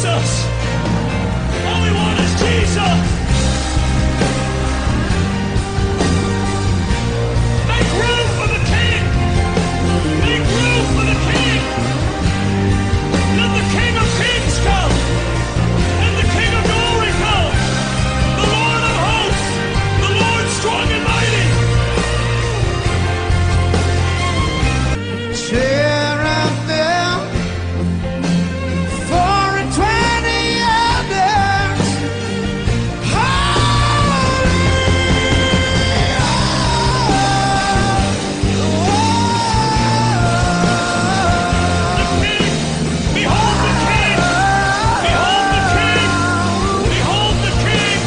Jesus. All we want is Jesus. Make room for the King. Make room for the King. Let the King of Kings come. And the King of Glory come. The Lord of hosts. The Lord strong and mighty. Share out there for 20 others. Behold the King! Behold the King! Behold the King!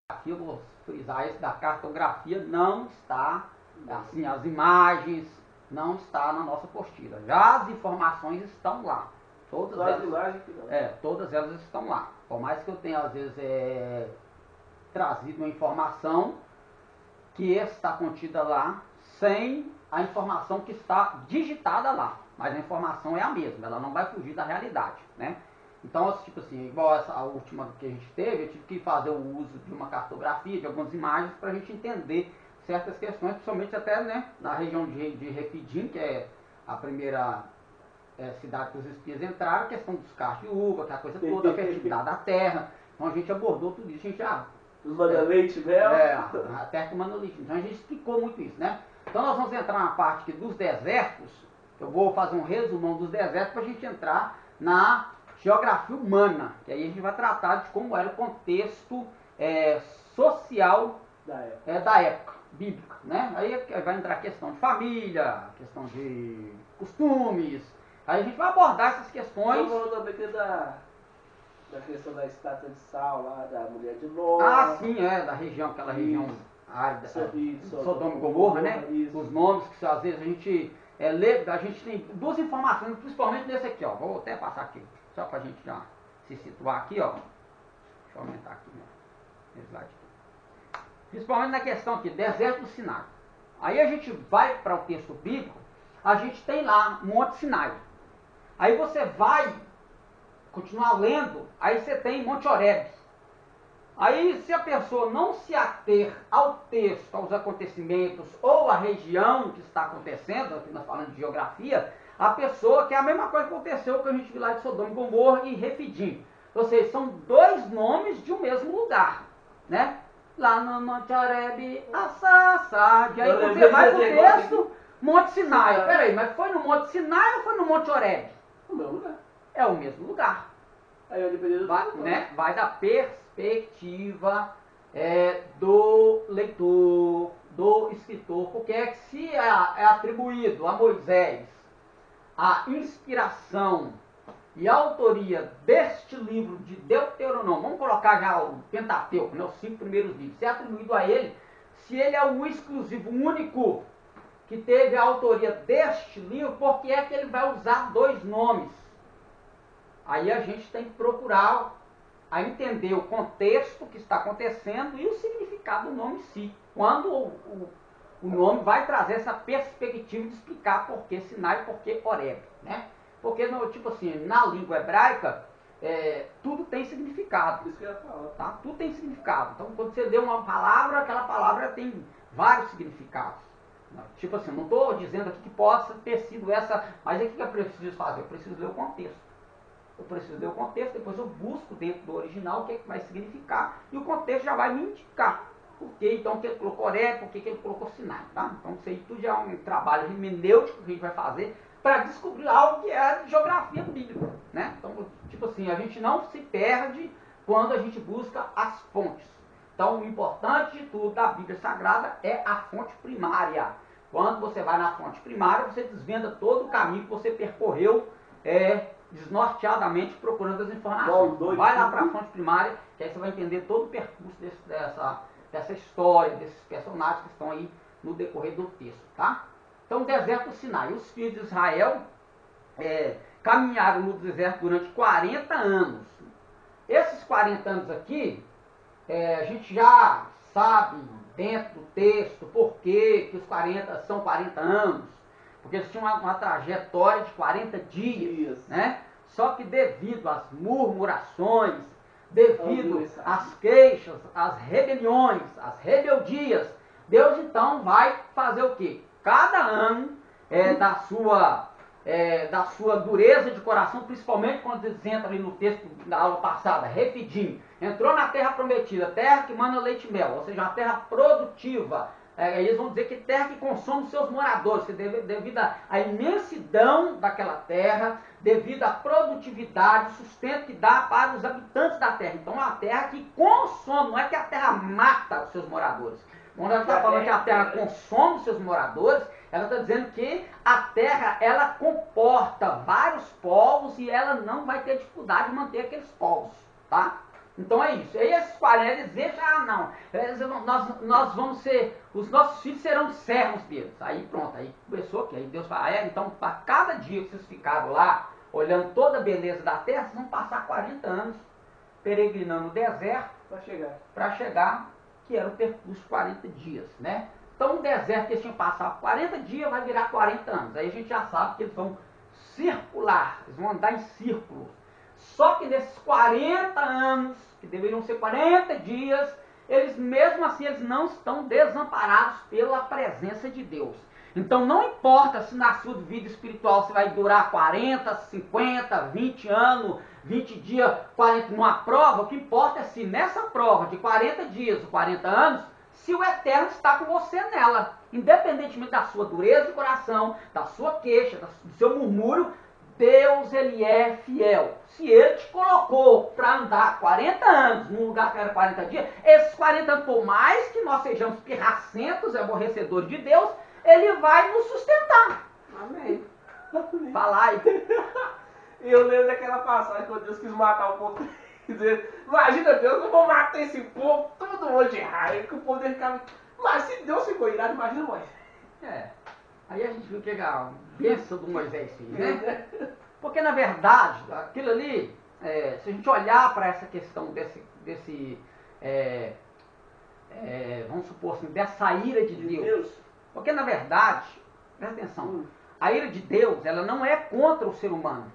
Aqui eu vou frisar isso da cartografia, não está, assim, as imagens não está na nossa apostila. Já as informações estão lá. Todas todas elas estão lá. Por mais que eu tenha, às vezes, trazido uma informação que está contida lá, sem a informação que está digitada lá. Mas a informação é a mesma, ela não vai fugir da realidade, né? Então, tipo assim, igual essa a última que a gente teve, eu tive que fazer o uso de uma cartografia, de algumas imagens, para a gente entender certas questões, principalmente até, né, na região de Refidim, que é a primeira cidade que os espias entraram, a questão dos cachos de uva, que é a coisa toda, a fertilidade da terra. Então a gente abordou tudo isso, a gente já... Os manda-leite, mel. a terra que manda leite. Então a gente explicou muito isso, né? Então nós vamos entrar na parte aqui dos desertos. Eu vou fazer um resumão dos desertos para a gente entrar na geografia humana, que aí a gente vai tratar de como era o contexto social da época bíblica, né? Aí vai entrar a questão de família, questão de costumes, aí a gente vai abordar essas questões. Então falou também que da questão da estátua de sal lá, da mulher de Ló. Ah, sim, da região, aquela região árida, Sodoma e Gomorra, né? Isso. Os nomes que às vezes a gente lê, a gente tem duas informações, principalmente nesse aqui, ó. Vou até passar aqui, só pra gente já se situar aqui, ó. Deixa eu aumentar aqui, ó. Esse slide aqui. Principalmente na questão aqui, deserto do Sinai. Aí a gente vai para o texto bíblico, a gente tem lá Monte Sinai. Aí você vai continuar lendo, aí você tem Monte Horebe. Aí, se a pessoa não se ater ao texto, aos acontecimentos ou à região que está acontecendo, aqui nós falando de geografia, a pessoa, que é a mesma coisa que aconteceu que a gente viu lá de Sodoma e Gomorra e Refidim. Ou seja, são dois nomes de um mesmo lugar, né? Lá no Monte Horebe, Assad. Aí quando você vai pro texto, Monte Sinai. Peraí, mas foi no Monte Sinai ou foi no Monte Horebe? No mesmo lugar. É o mesmo lugar. Aí eu dependendo do Vai, né? Vai da perspectiva do leitor, do escritor, porque se é atribuído a Moisés a inspiração e a autoria deste livro de Deuteronômio, vamos colocar já o Pentateuco, né, os 5 primeiros livros, se é atribuído a ele, se ele é o exclusivo, o único que teve a autoria deste livro, por que é que ele vai usar dois nomes? Aí a gente tem que procurar a entender o contexto que está acontecendo e o significado do nome em si. Quando o nome vai trazer essa perspectiva de explicar por que Sinai e por que Horebe, né? Porque, tipo assim, na língua hebraica, tudo tem significado. Isso que eu ia falar. Tá? Tudo tem significado. Então, quando você deu uma palavra, aquela palavra tem vários significados. Tipo assim, não estou dizendo aqui que possa ter sido essa, mas o que eu preciso fazer? Eu preciso ler o contexto. Eu preciso ler o contexto, depois eu busco dentro do original o que vai significar, e o contexto já vai me indicar por que então que ele colocou Horebe, por que ele colocou Sinai, tá? Então isso aí tudo já é um trabalho hermenêutico que a gente vai fazer para descobrir algo que é de geografia bíblica, né? Então, tipo assim, a gente não se perde quando a gente busca as fontes. Então, o importante de tudo da Bíblia Sagrada é a fonte primária. Quando você vai na fonte primária, você desvenda todo o caminho que você percorreu desnorteadamente procurando as informações. Vai lá para a fonte primária, que aí você vai entender todo o percurso dessa história, desses personagens que estão aí no decorrer do texto, tá? Então, o deserto do Sinai. Os filhos de Israel caminharam no deserto durante 40 anos. Esses 40 anos aqui, a gente já sabe, dentro do texto, por que os 40 são 40 anos. Porque eles tinham uma trajetória de 40 dias, né? Só que devido às murmurações, devido às queixas, às rebeliões, às rebeldias, Deus então vai fazer o quê? Cada ano da sua dureza de coração, principalmente quando eles entram ali no texto da aula passada, repetindo, entrou na terra prometida, terra que manda leite e mel, ou seja, uma terra produtiva. Eles vão dizer que terra que consome os seus moradores, que devido à imensidão daquela terra, devido à produtividade, sustento que dá para os habitantes da terra. Então é uma terra que consome, não é que a terra mata os seus moradores. Quando ela está falando que a terra consome os seus moradores, ela está dizendo que a terra, ela comporta vários povos e ela não vai ter dificuldade de manter aqueles povos, tá? Então é isso. E aí esses 40 eles dizem, nós vamos ser, os nossos filhos serão servos deles. Aí pronto, aí começou aqui. Aí Deus fala, então para cada dia que vocês ficaram lá, olhando toda a beleza da terra, vocês vão passar 40 anos peregrinando no deserto para chegar, que era o percurso de 40 dias, né? Então o deserto que eles tinham passado 40 dias vai virar 40 anos. Aí a gente já sabe que eles vão circular, eles vão andar em círculos. Só que nesses 40 anos, que deveriam ser 40 dias, eles mesmo assim eles não estão desamparados pela presença de Deus. Então não importa se na sua vida espiritual você vai durar 40, 50, 20 anos, 20 dias, 40, numa prova, o que importa é se nessa prova de 40 dias ou 40 anos, se o Eterno está com você nela. Independentemente da sua dureza de coração, da sua queixa, do seu murmúrio, Deus, Ele é fiel. Se Ele te colocou para andar 40 anos num lugar que era 40 dias, esses 40 anos, por mais que nós sejamos pirracentos e aborrecedores de Deus, Ele vai nos sustentar. Amém. Fala aí. Eu lembro daquela passagem quando Deus quis matar o povo. Imagina Deus, eu vou matar esse povo, todo mundo de raiva, que o povo dele ficava... Mas se Deus ficou irado, imagina Moisés. Aí a gente viu que a bênção do Moisés fez, né? Porque na verdade, aquilo ali, se a gente olhar para essa questão vamos supor assim, dessa ira de Deus. Porque na verdade, presta atenção, a ira de Deus, ela não é contra o ser humano.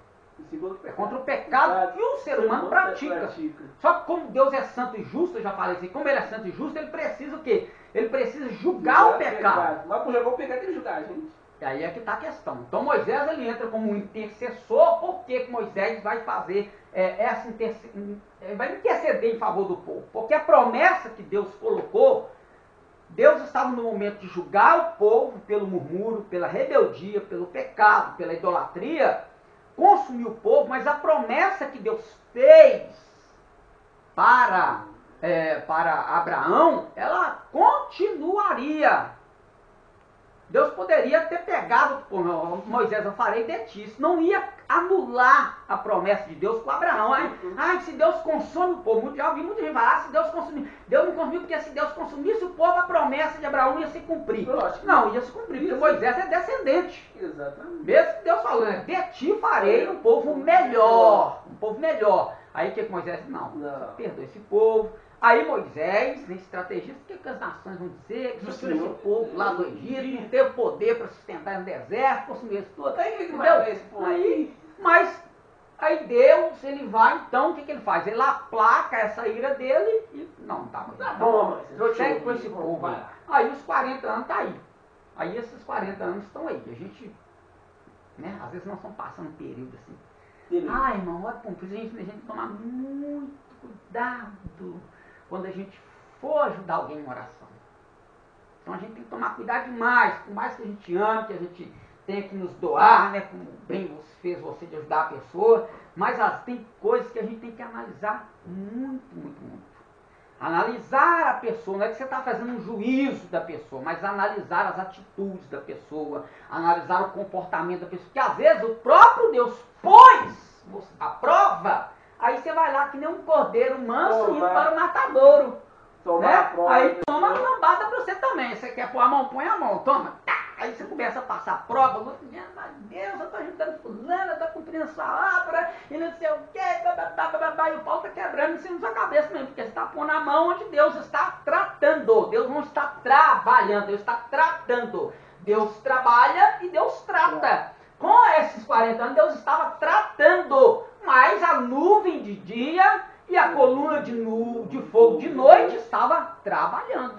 É contra o pecado que o ser humano pratica. Só que como Deus é santo e justo, eu já falei assim, como Ele é santo e justo, Ele precisa o quê? Ele precisa julgar o pecado. Mas por jogar o pecado, tem que julgar a gente. E aí é que está a questão. Então Moisés, ele entra como um intercessor. Por que Moisés vai fazer vai interceder em favor do povo? Porque a promessa que Deus colocou, Deus estava no momento de julgar o povo pelo murmúrio, pela rebeldia, pelo pecado, pela idolatria, consumir o povo, mas a promessa que Deus fez para Abraão, ela continuaria. Deus poderia ter pegado, Moisés, eu farei de ti, isso não ia anular a promessa de Deus com Abraão. Se Deus consome o povo, já ouvi muita gente falar, se Deus consumir, Deus não consumiu, porque se Deus consumisse o povo, a promessa de Abraão ia se cumprir. Não, ia se cumprir, porque Moisés é descendente. Exatamente. Mesmo que Deus falou, de ti farei um povo melhor, Aí o que Moisés disse? Não, perdoa esse povo. Aí Moisés, estrategista, o que as nações vão dizer? Que esse povo lá do Egito não teve poder para sustentar no deserto, consumir isso tudo. Aí Deus, ele vai, então, o que ele faz? Ele aplaca essa ira dele e... Não, tá bom, mas segue com esse povo aí. Aí os 40 anos tá aí. Aí esses 40 anos estão aí. A gente, né, às vezes nós estamos passando um período assim. Irmão, olha, a gente tem que tomar muito cuidado quando a gente for ajudar alguém em oração. Então a gente tem que tomar cuidado demais, por mais que a gente ame, que a gente tenha que nos doar, né, como bem fez você de ajudar a pessoa, mas tem coisas que a gente tem que analisar muito. Analisar a pessoa, não é que você está fazendo um juízo da pessoa, mas analisar as atitudes da pessoa, analisar o comportamento da pessoa, porque às vezes o próprio Deus pôs a prova, aí você vai lá que nem um cordeiro manso indo para o matadouro. Tomar né? a prova, Aí né? toma a lambada pra você também. Você quer pôr a mão, põe a mão, toma. Tá. Aí você começa a passar a prova, meu Deus, eu tô ajudando fulano, eu tô cumprindo essa palavra, e não sei o quê, e o pau tá quebrando em cima da sua cabeça mesmo, porque você está pondo a mão onde Deus está tratando. Deus não está trabalhando, Deus está tratando. Deus trabalha e Deus trata. Com esses 40 anos, Deus estava tratando, mas a nuvem de dia e a coluna de fogo de noite estava trabalhando.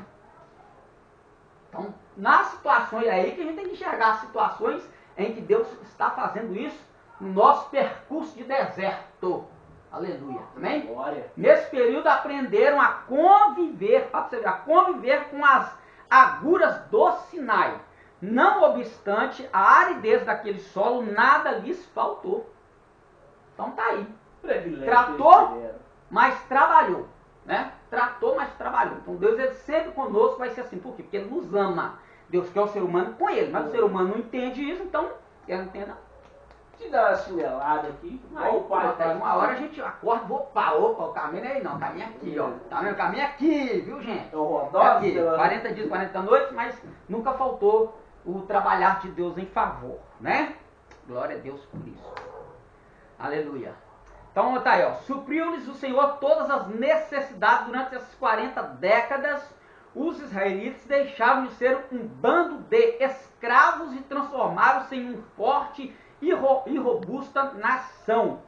Então, nas situações aí que a gente tem que enxergar as situações em que Deus está fazendo isso no nosso percurso de deserto. Aleluia. Amém? Glória. Nesse período aprenderam a conviver, a conviver com as agruras do Sinai. Não obstante a aridez daquele solo, nada lhes faltou. Então tá aí. Privilégio Tratou? que eles tiveram. Mas trabalhou, né? Tratou, mas trabalhou. Então Deus, ele sempre conosco vai ser assim. Por quê? Porque ele nos ama. Deus quer o ser humano com ele, mas o ser humano não entende isso, então ele não entende. Te dá uma chinelada aqui, Aí, igual o pai pronto, aí faz. uma hora a gente acorda, opa, o caminho aí não, o caminho é aqui, ó. Tá vendo? O caminho é aqui, viu, gente? É o É Rodolfo, aqui, né? 40 dias, 40 noites, mas nunca faltou o trabalhar de Deus em favor, né? Glória a Deus por isso. Aleluia. Então tá aí, ó. Supriu-lhes o Senhor todas as necessidades durante essas 40 décadas. Os israelitas deixaram de ser um bando de escravos e transformaram-se em um forte e robusta nação.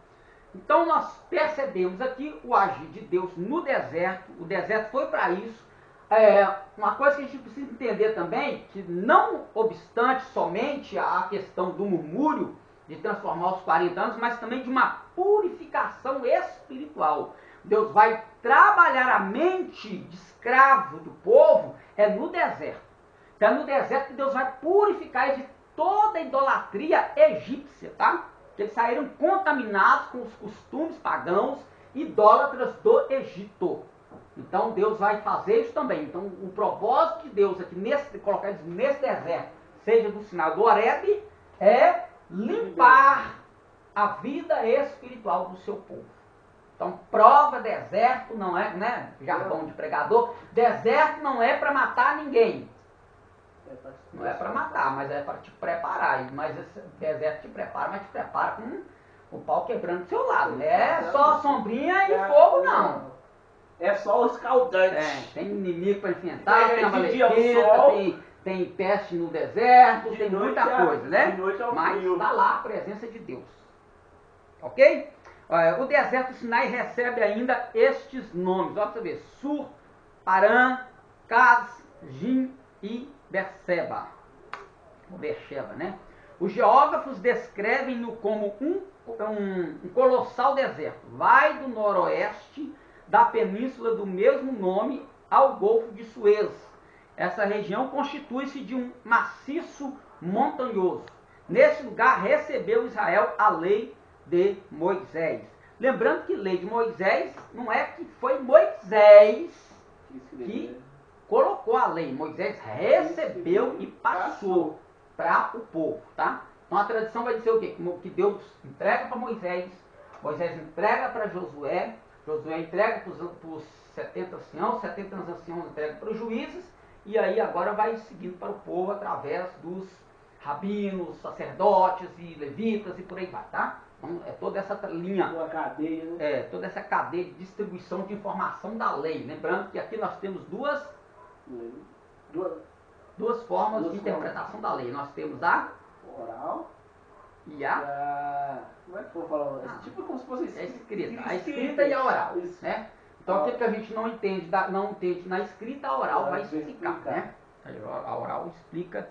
Então nós percebemos aqui o agir de Deus no deserto. O deserto foi para isso. Uma coisa que a gente precisa entender também, que não obstante somente a questão do murmúrio, de transformar os 40 anos, mas também de uma purificação espiritual. Deus vai trabalhar a mente de escravo do povo, no deserto. É no deserto que Deus vai purificar eles de toda a idolatria egípcia, tá? Que eles saíram contaminados com os costumes pagãos, idólatras do Egito. Então Deus vai fazer isso também. Então o propósito de Deus aqui, colocar eles nesse deserto, seja do sinal do Horebe, é limpar a vida espiritual do seu povo. Então, prova, deserto, não é, né? Jargão de pregador, deserto não é para matar ninguém. Não é para matar, mas é para te preparar. Mas esse deserto te prepara, mas te prepara com o pau quebrando do seu lado. Não é só sombrinha e fogo, não. É só os escaldante. Tem inimigo para enfrentar, tem De dia amalekita, ao sol. tem peste no deserto, De tem noite muita coisa, né? de noite é o Mas frio. está lá a presença de Deus. Ok? O deserto do Sinai recebe ainda estes nomes. Olha para você ver. Sur, Parã, Cades, Jim e Berseba. Ou Beersheba, né? Os geógrafos descrevem-no como um colossal deserto. Vai do noroeste da península do mesmo nome ao Golfo de Suez. Essa região constitui-se de um maciço montanhoso. Nesse lugar recebeu Israel a lei de Moisés. Lembrando que lei de Moisés não é que foi Moisés que colocou a lei. Moisés recebeu e passou para o povo, tá? Então a tradição vai dizer o quê? Que Deus entrega para Moisés, Moisés entrega para Josué, Josué entrega para os 70 anciãos, 70 anciãos entregam para os juízes, e aí agora vai seguindo para o povo através dos rabinos, sacerdotes e levitas e por aí vai, tá? Então é toda essa linha, Uma cadeia, né? toda essa cadeia de distribuição de informação da lei. Lembrando que aqui nós temos duas formas de interpretação da lei. Nós temos a Oral. e a Como é que eu vou falar? Tipo como se fosse escrita. A escrita e a oral, Isso. né? Então aquilo que a gente não entende na escrita, a oral vai explicar, né? A oral explica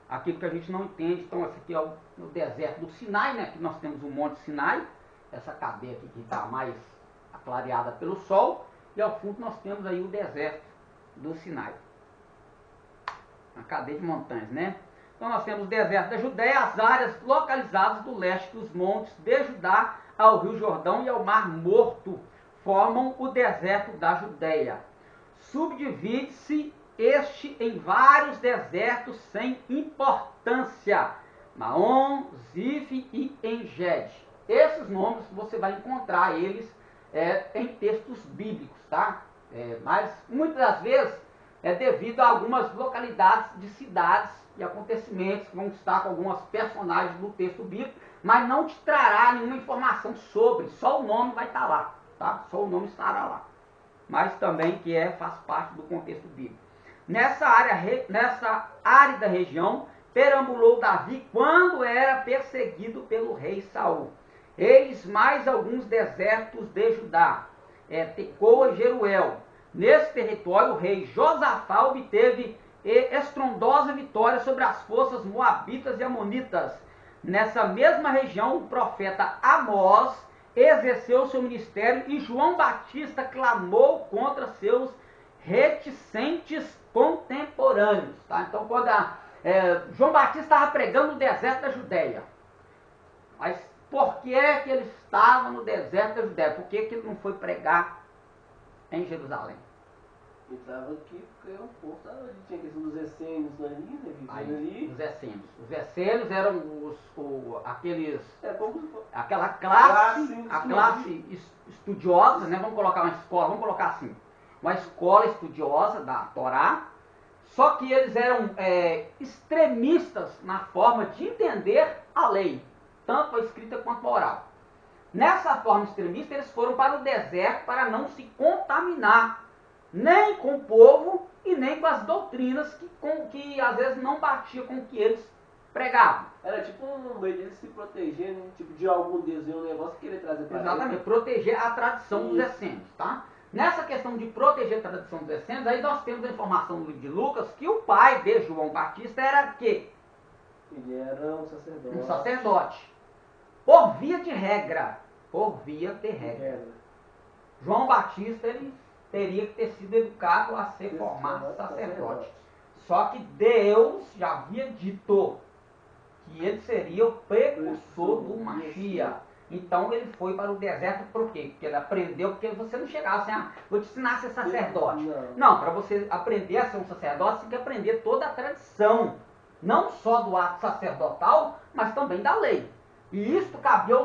aquilo que a gente não entende. Então esse aqui é o deserto do Sinai, né? Aqui nós temos o Monte Sinai, essa cadeia aqui que está mais clareada pelo sol, e ao fundo nós temos aí o deserto do Sinai. Uma cadeia de montanhas, né? Então nós temos o deserto da Judéia, as áreas localizadas do leste dos montes de Judá ao Rio Jordão e ao Mar Morto, formam o deserto da Judéia. Subdivide-se este em vários desertos sem importância, Maom, Zif e Enged. Esses nomes você vai encontrar eles em textos bíblicos, tá? Mas muitas das vezes é devido a algumas localidades de cidades e acontecimentos que vão estar com algumas personagens do texto bíblico, mas não te trará nenhuma informação sobre, só o nome vai estar lá, tá? Só o nome estará lá. Mas também que faz parte do contexto bíblico. Nessa árida região, perambulou Davi quando era perseguido pelo rei Saul. Eis mais alguns desertos de Judá, Tecoa e Jeruel. Nesse território, o rei Josafá obteve estrondosa vitória sobre as forças moabitas e amonitas. Nessa mesma região, o profeta Amós exerceu seu ministério e João Batista clamou contra seus reticentes contemporâneos. Tá? Então, quando João Batista estava pregando no deserto da Judéia, mas por que ele estava no deserto da Judéia? Por que ele não foi pregar em Jerusalém? Ele estava aqui porque o povo estava ali, tinha questão dos essênios ali, né? Os essênios. Os essênios eram aqueles... aquela classe estudiosa, né? Vamos colocar uma escola, vamos colocar assim, uma escola estudiosa da Torá, só que eles eram extremistas na forma de entender a lei, tanto a escrita quanto a oral. Nessa forma extremista, eles foram para o deserto para não se contaminar, nem com o povo e nem com as doutrinas que às vezes não batiam com o que eles pregavam. Era tipo um meio deles se proteger, né? Tipo de algum Deus e um negócio que ele trazia para Exatamente, ele. Proteger a tradição dos essênios, tá? Nessa questão de proteger a tradição dos essênios, aí nós temos a informação no livro de Lucas que o pai de João Batista era quê? Ele era um sacerdote. Um sacerdote. Por via de regra. João Batista, ele teria que ter sido educado a ser formado sacerdote. Só que Deus já havia dito que ele seria o precursor do Mashiach. Então ele foi para o deserto por quê? Porque ele aprendeu, porque você não chegava assim, vou te ensinar a ser sacerdote. Não, para você aprender a ser um sacerdote, você tem que aprender toda a tradição. Não só do ato sacerdotal, mas também da lei. E isso cabia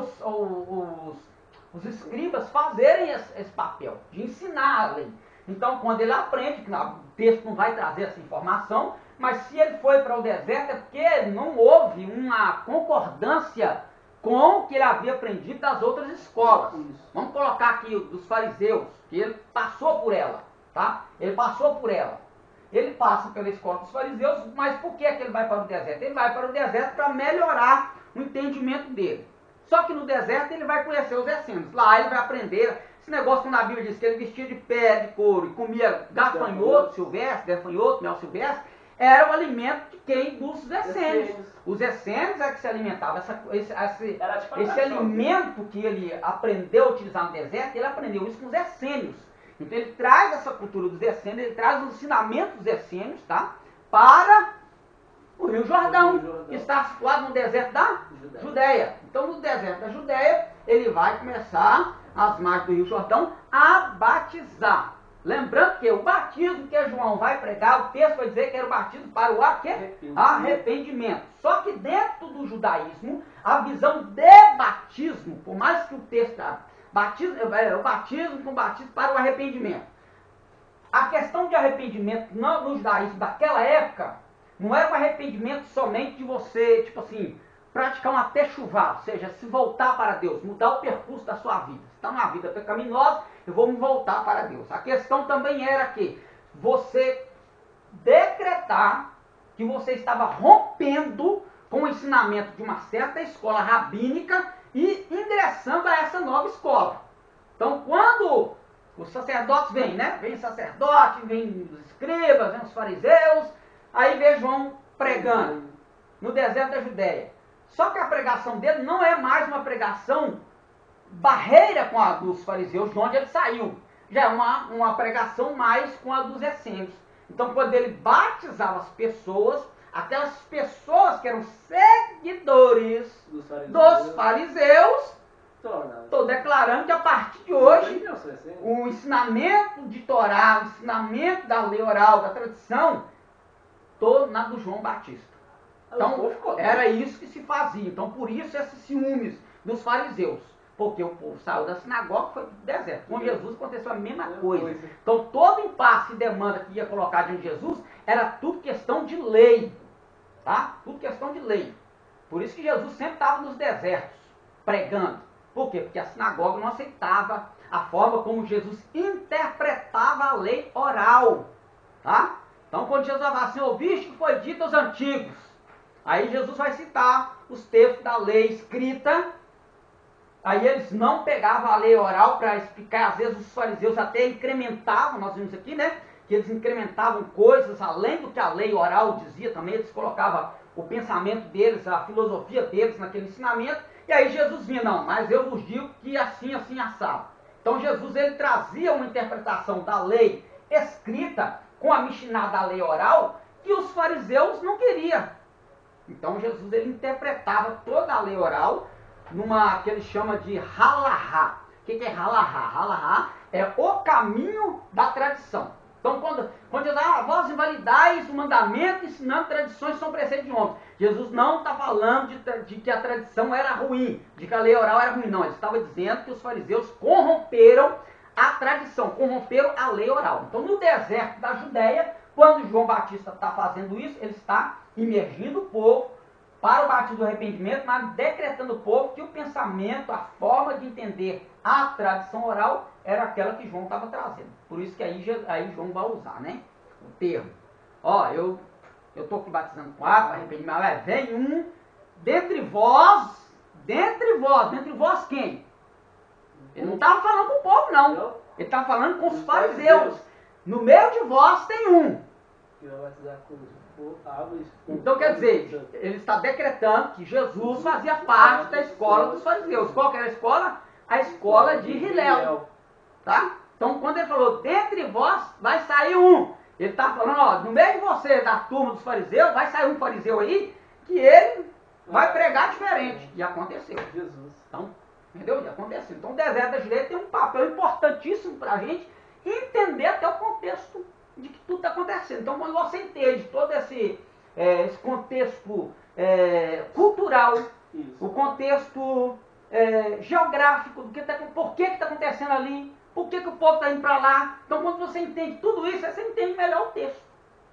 os escribas fazerem esse papel, de ensinar a lei. Então, quando ele aprende, que o texto não vai trazer essa informação, mas se ele foi para o deserto é porque não houve uma concordância com o que ele havia aprendido das outras escolas. Vamos colocar aqui dos fariseus, que ele passou por ela, tá? Ele passou por ela. Ele passa pela escola dos fariseus, mas por que ele vai para o deserto? Ele vai para o deserto para melhorar o entendimento dele. Só que no deserto ele vai conhecer os essênios. Lá ele vai aprender esse negócio que na Bíblia diz que ele vestia de pele de couro e comia gafanhoto silvestre, mel silvestre, era o alimento de quem? Dos essênios. Os essênios é que se alimentavam. Esse alimento que ele aprendeu a utilizar no deserto, ele aprendeu isso com os essênios. Então ele traz essa cultura dos essênios, ele traz os ensinamentos dos essênios, tá? Para o Rio Jordão, que está situado no deserto da Judéia. Então no deserto da Judéia, ele vai começar, às margens do Rio Jordão, a batizar. Lembrando que o batismo que João vai pregar, o texto vai dizer que era o batismo para o arrependimento. Só que dentro do judaísmo, a visão de batismo, por mais que o texto o batismo com batismo para o arrependimento. A questão de arrependimento no judaísmo daquela época não era um arrependimento somente de você, tipo assim, praticar uma techuvá, ou seja, se voltar para Deus, mudar o percurso da sua vida. Se está numa vida pecaminosa, eu vou me voltar para Deus. A questão também era que você decretar que você estava rompendo com o ensinamento de uma certa escola rabínica e ingressando a essa nova escola. Então, quando os sacerdotes vêm, né? Vem sacerdote, vem os escribas, vem os fariseus, aí vê João pregando no deserto da Judéia. Só que a pregação dele não é mais uma pregação barreira com a dos fariseus, de onde ele saiu. Já é uma pregação mais com a dos essênios. Então, quando ele batizava as pessoas, aquelas pessoas que eram seguidores dos fariseus, estou declarando que a partir de hoje, o ensinamento de Torá, o ensinamento da lei oral, da tradição, estou na do João Batista. Então, era isso que se fazia. Então, por isso, esses ciúmes dos fariseus. Porque o povo saiu da sinagoga e foi para o deserto. Com Jesus aconteceu a mesma coisa. Então todo impasse e demanda que ia colocar diante de Jesus era tudo questão de lei. Tá? Tudo questão de lei. Por isso que Jesus sempre estava nos desertos, pregando. Por quê? Porque a sinagoga não aceitava a forma como Jesus interpretava a lei oral. Tá? Então quando Jesus fala assim, ouviste o que foi dito aos antigos. Aí Jesus vai citar os textos da lei escrita. Aí eles não pegavam a lei oral para explicar, às vezes os fariseus até incrementavam, nós vimos aqui, né? Que eles incrementavam coisas além do que a lei oral dizia também, eles colocavam o pensamento deles, a filosofia deles naquele ensinamento, e aí Jesus vinha, não, mas eu vos digo que assim, assim, assado. Então Jesus, ele trazia uma interpretação da lei escrita com a Mishnah da lei oral, que os fariseus não queriam. Então Jesus, ele interpretava toda a lei oral, numa que ele chama de halahá. O que é halahá? Halahá é o caminho da tradição. Então, quando diz, vós invalidais o mandamento, ensinando tradições são preceitos de homens. Jesus não está falando de que a tradição era ruim, de que a lei oral era ruim. Não, ele estava dizendo que os fariseus corromperam a tradição, corromperam a lei oral. Então, no deserto da Judéia, quando João Batista está fazendo isso, ele está imergindo o povo para o batismo do arrependimento, mas decretando o povo que o pensamento, a forma de entender a tradição oral era aquela que João estava trazendo. Por isso que aí João vai usar, né? O termo. Ó, eu estou aqui batizando com água, arrependimento, mas vem um dentre vós quem? Ele não estava falando com o povo, não. Ele estava falando com os fariseus. No meio de vós tem um. Então quer dizer, ele está decretando que Jesus fazia parte da escola dos fariseus. Qual que era a escola? A escola de Hilel. Tá? Então quando ele falou, dentre vós vai sair um. Ele está falando, ó, no meio de você, da turma dos fariseus, vai sair um fariseu aí, que ele vai pregar diferente. E aconteceu. Jesus. Então, entendeu? E aconteceu. Então o deserto da Judéia tem um papel importantíssimo para a gente entender até o contexto de que tudo está acontecendo. Então, quando você entende todo esse contexto cultural, isso, o contexto geográfico, do que por que está acontecendo ali, por que o povo está indo para lá. Então, quando você entende tudo isso, você entende melhor o texto.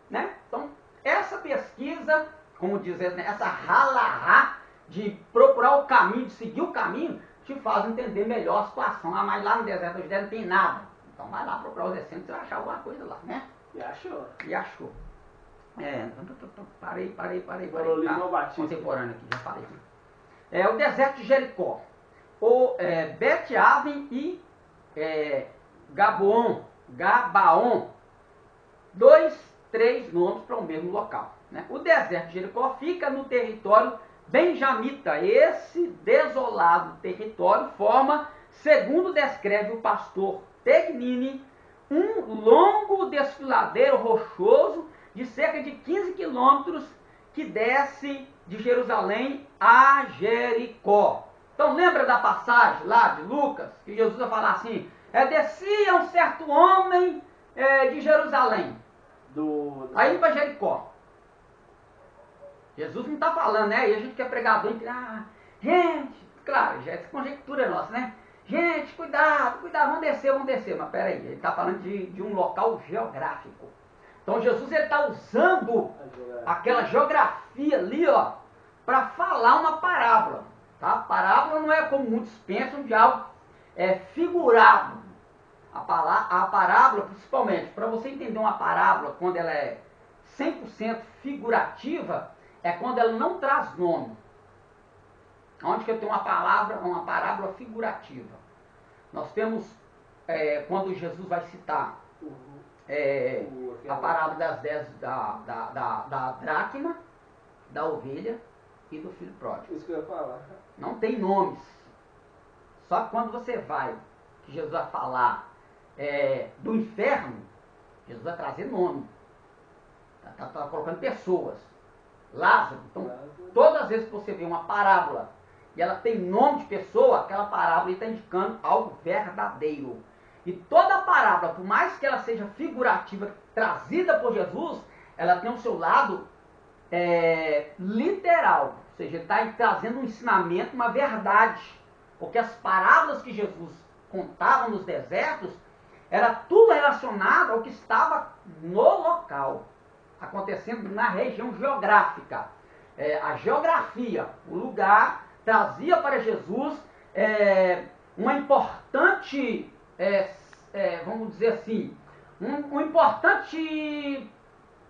Né? Então, essa pesquisa, como diz, essa halahá, de procurar o caminho, de seguir o caminho, te faz entender melhor a situação. Ah, mas lá no deserto da Judéia não tem nada. Então vai lá procurar os essêncios, você vai achar alguma coisa lá, né? E achou. E achou. Parei. Tá? Contemporâneo aqui, já falei. O deserto de Jericó. O Bet-Aven e Gabaon. 3 nomes para o mesmo local. Né? O deserto de Jericó fica no território benjamita. Esse desolado território forma, segundo descreve o pastor Tegnini, um longo desfiladeiro rochoso de cerca de 15 quilômetros que desce de Jerusalém a Jericó. Então lembra da passagem lá de Lucas, que Jesus vai falar assim, descia um certo homem de Jerusalém, aí para Jericó. Jesus não está falando, né? E a gente quer pregador, gente, claro, já essa conjectura é nossa, né? Gente, cuidado, vamos descer. Mas peraí, ele está falando de um local geográfico. Então Jesus está usando aquela geografia ali, ó, para falar uma parábola. Tá? Parábola não é como muitos pensam de algo figurado. A parábola, principalmente, para você entender uma parábola, quando ela é 100% figurativa, é quando ela não traz nome. Onde que eu tenho uma parábola figurativa? Nós temos, quando Jesus vai citar a parábola das 10 da dracma, da ovelha e do filho pródigo. Isso que eu ia falar. Não tem nomes. Só que quando você vai, que Jesus vai falar do inferno, Jesus vai trazer nome. Está colocando pessoas. Lázaro. Então, todas as vezes que você vê uma parábola e ela tem nome de pessoa, aquela parábola está indicando algo verdadeiro. E toda parábola, por mais que ela seja figurativa, trazida por Jesus, ela tem o seu lado literal. Ou seja, ele está trazendo um ensinamento, uma verdade. Porque as parábolas que Jesus contava nos desertos, era tudo relacionado ao que estava no local, acontecendo na região geográfica. A geografia, o lugar, trazia para Jesus uma importante, vamos dizer assim, um importante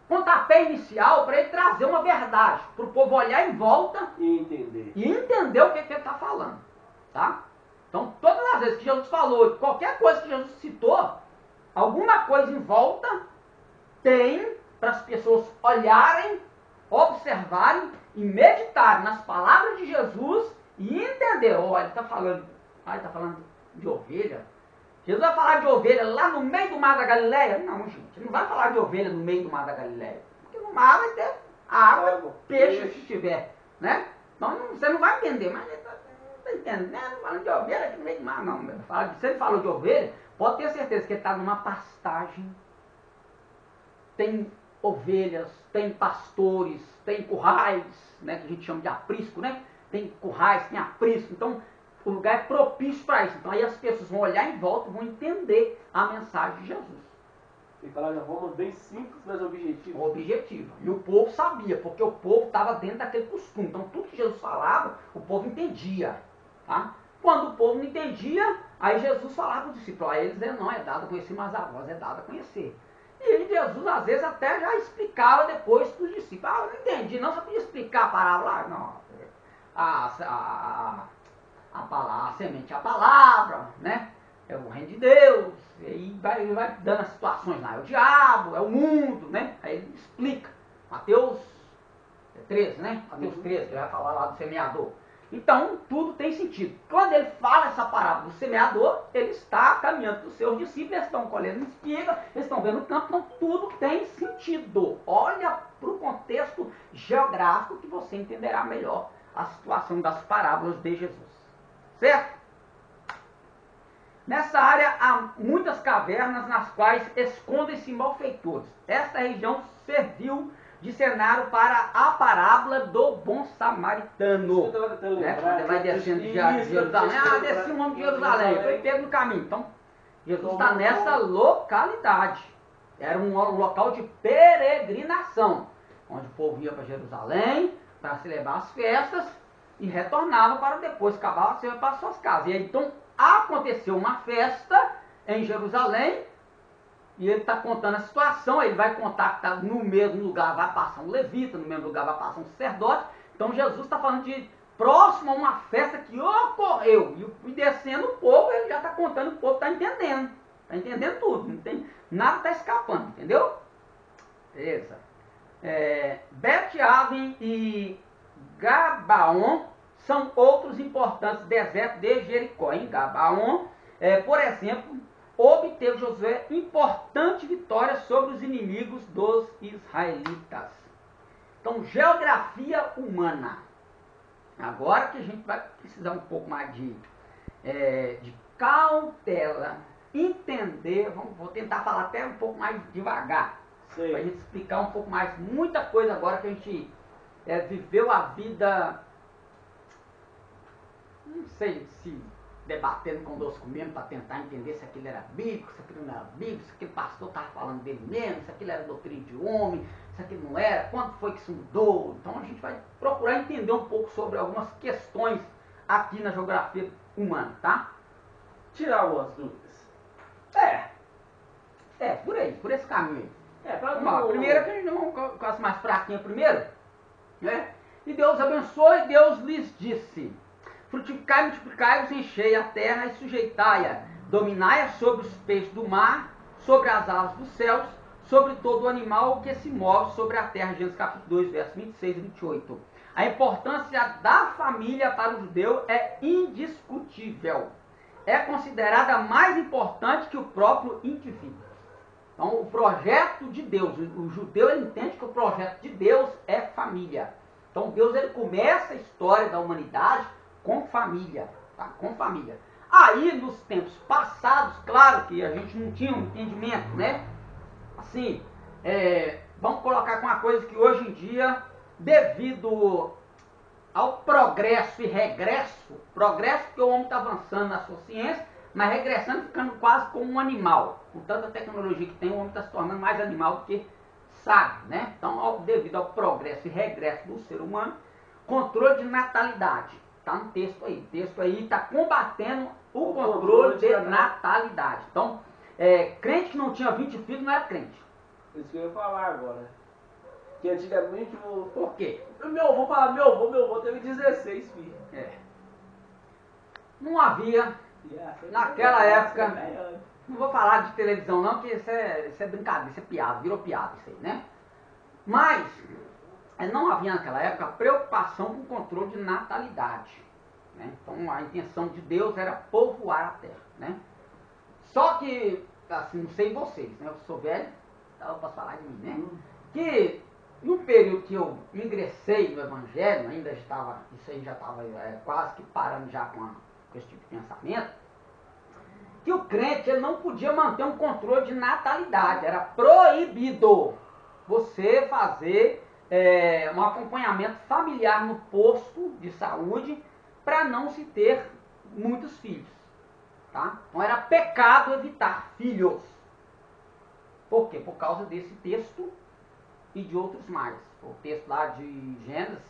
pontapé inicial para ele trazer uma verdade, para o povo olhar em volta E entender. e entender o que ele está falando. Tá? Então, todas as vezes que Jesus falou, qualquer coisa que Jesus citou, alguma coisa em volta tem para as pessoas olharem, observarem e meditarem nas palavras de Jesus e entender. Olha, ele está falando de ovelha. Jesus vai falar de ovelha lá no meio do mar da Galileia? Não, gente, ele não vai falar de ovelha no meio do mar da Galileia. Porque no mar vai ter água, peixe se tiver, né? Então você não vai entender, mas ele está entendendo, falando de ovelha aqui no meio do mar, não. Se ele falou de ovelha, pode ter certeza que ele está numa pastagem. Tem ovelhas, tem pastores, tem currais, né, que a gente chama de aprisco, né? Tem currais, tem aprisco, então o lugar é propício para isso. Então aí as pessoas vão olhar em volta e vão entender a mensagem de Jesus. Tem que falar de uma forma bem simples, mas objetiva. Objetiva. E o povo sabia, porque o povo estava dentro daquele costume. Então tudo que Jesus falava, o povo entendia. Tá? Quando o povo não entendia, aí Jesus falava para os discípulos, a eles não é dado a conhecer, mas a vós é dado a conhecer. E Jesus, às vezes, até já explicava depois para os discípulos. Eu não entendi, não, você podia explicar a parábola? Não, a semente é a palavra, né? É o reino de Deus. E aí vai dando as situações lá. É o diabo, é o mundo, né? Aí ele explica. Mateus 13, né? Mateus 13, que vai falar lá do semeador. Então, tudo tem sentido. Quando ele fala essa parábola do semeador, ele está caminhando para os seus discípulos, eles estão colhendo espiga, eles estão vendo o campo, então tudo tem sentido. Olha para o contexto geográfico que você entenderá melhor a situação das parábolas de Jesus. Certo? Nessa área há muitas cavernas nas quais escondem-se malfeitores. Esta região serviu de cenário para a parábola do bom samaritano. Né? Quando ele vai descendo de Jerusalém, desci um homem de Jerusalém, foi pego no caminho. Então, Jesus está nessa localidade. Era um local de peregrinação, onde o povo ia para Jerusalém para celebrar as festas e retornava para depois acabar para as suas casas. E aí, então, aconteceu uma festa em Jerusalém. E ele está contando a situação, ele vai contar que tá no mesmo lugar vai passar um levita, no mesmo lugar vai passar um sacerdote. Então Jesus está falando de próximo a uma festa que ocorreu. E descendo o povo, ele já está contando, o povo está entendendo. Está entendendo tudo, não tem, nada está escapando, entendeu? Beleza. Bet-Aven e Gabaon são outros importantes desertos de Jericó. Em Gabaon, por exemplo, obteve Josué importante vitória sobre os inimigos dos israelitas. Então, geografia humana. Agora que a gente vai precisar um pouco mais de cautela, entender, vou tentar falar até um pouco mais devagar, para a gente explicar um pouco mais, muita coisa agora que a gente viveu a vida, não sei se debatendo conosco mesmo para tentar entender se aquilo era bíblico, se aquilo não era bíblico, se aquele pastor estava falando dele mesmo, se aquilo era doutrina de homem, se aquilo não era, quando foi que isso mudou. Então a gente vai procurar entender um pouco sobre algumas questões aqui na geografia humana, tá? Tirar algumas dúvidas. Por aí, por esse caminho aí. Pra Primeiro que a gente vamos com as mais fraquinhas primeiro, né? E Deus abençoou e Deus lhes disse: frutificai, multiplicai-vos, enchei a terra e sujeitai-a, dominai-a sobre os peixes do mar, sobre as aves dos céus, sobre todo o animal que se move sobre a terra. Gênesis capítulo 2, versos 26 e 28. A importância da família para o judeu é indiscutível. É considerada mais importante que o próprio indivíduo. Então, o projeto de Deus, o judeu ele entende que o projeto de Deus é família. Então, Deus ele começa a história da humanidade com família, tá? Com família. Aí, nos tempos passados, claro que a gente não tinha um entendimento, né? Assim, vamos colocar com uma coisa que hoje em dia, devido ao progresso e regresso. Progresso porque o homem está avançando na sua ciência, mas regressando, ficando quase como um animal. Com tanta tecnologia que tem, o homem está se tornando mais animal do que sábio, né? Então, devido ao progresso e regresso do ser humano, controle de natalidade. Está no texto aí. O texto aí está combatendo o controle de natalidade. Então, crente que não tinha 20 filhos não era crente. Isso que eu ia falar agora. Que antigamente o... Por quê? Meu avô teve 16 filhos. Não havia, naquela época, não vou falar de televisão não, porque isso é brincadeira, isso é piada, virou piada isso aí, né? Mas, não havia naquela época preocupação com o controle de natalidade. Né? Então, a intenção de Deus era povoar a terra, né? Só que, assim, não sei vocês, né? Eu sou velho, então eu posso falar de mim, né? Que no período que eu ingressei no Evangelho, ainda estava, isso aí já estava quase que parando já com esse tipo de pensamento, que o crente ele não podia manter um controle de natalidade, era proibido você fazer um acompanhamento familiar no posto de saúde para não se ter muitos filhos. Tá? Então era pecado evitar filhos. Por quê? Por causa desse texto e de outros mais. O texto lá de Gênesis,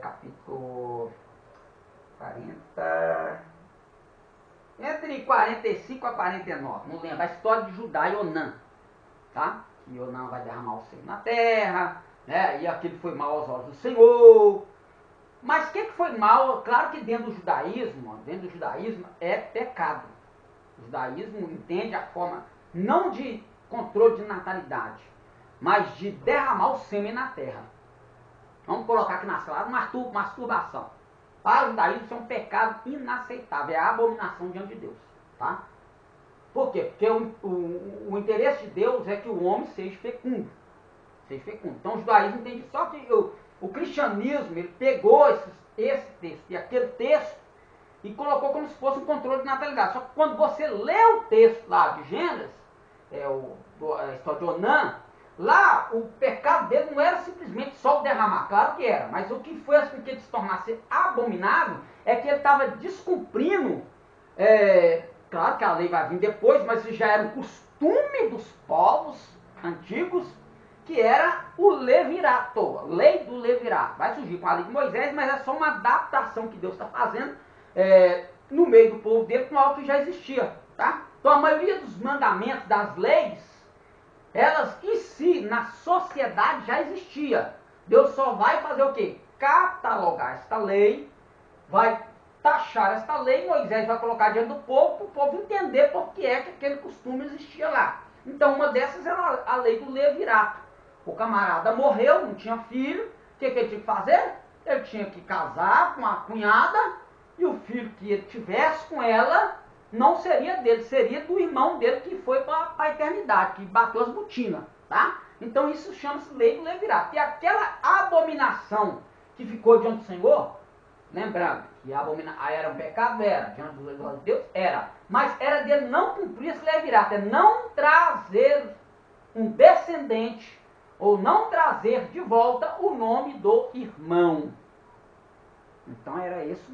capítulo 40, entre 45 a 49, não lembro, a história de Judá e Onã, tá? Que Onã vai derramar o seio na terra, né? E aquilo foi mal aos olhos do Senhor. Mas o que foi mal? Claro que dentro do judaísmo é pecado. O judaísmo entende a forma não de controle de natalidade, mas de derramar o sêmen na terra. Vamos colocar aqui nas claras, masturbação. Para o judaísmo isso é um pecado inaceitável, é a abominação diante de Deus. Tá? Por quê? Porque o interesse de Deus é que o homem seja fecundo. Então o judaísmo entende só que o cristianismo ele pegou esse texto e aquele texto e colocou como se fosse um controle de natalidade. Só que quando você lê o texto lá de Gênesis, a história de Onã, lá o pecado dele não era simplesmente só o derramar, claro que era, mas o que fez com que ele se tornasse abominável é que ele estava descumprindo, claro que a lei vai vir depois, mas isso já era um costume dos povos antigos, que era o levirato, a lei do levirato. Vai surgir com a lei de Moisés, mas é só uma adaptação que Deus está fazendo no meio do povo dele com algo que já existia. Tá? Então a maioria dos mandamentos, das leis, elas em si, na sociedade já existia. Deus só vai fazer o quê? Catalogar esta lei, vai taxar esta lei, Moisés vai colocar diante do povo, para o povo entender por que é que aquele costume existia lá. Então uma dessas era a lei do levirato. O camarada morreu, não tinha filho, o que ele tinha que fazer? Ele tinha que casar com a cunhada, e o filho que ele tivesse com ela não seria dele, seria do irmão dele que foi para a eternidade, que bateu as botinas, tá? Então isso chama-se lei do levirato. E aquela abominação que ficou diante do Senhor, lembrando que era um pecado, era, diante dos olhos de Deus, era, mas era dele não cumprir esse levirato, é não trazer um descendente, ou não trazer de volta o nome do irmão. Então era isso,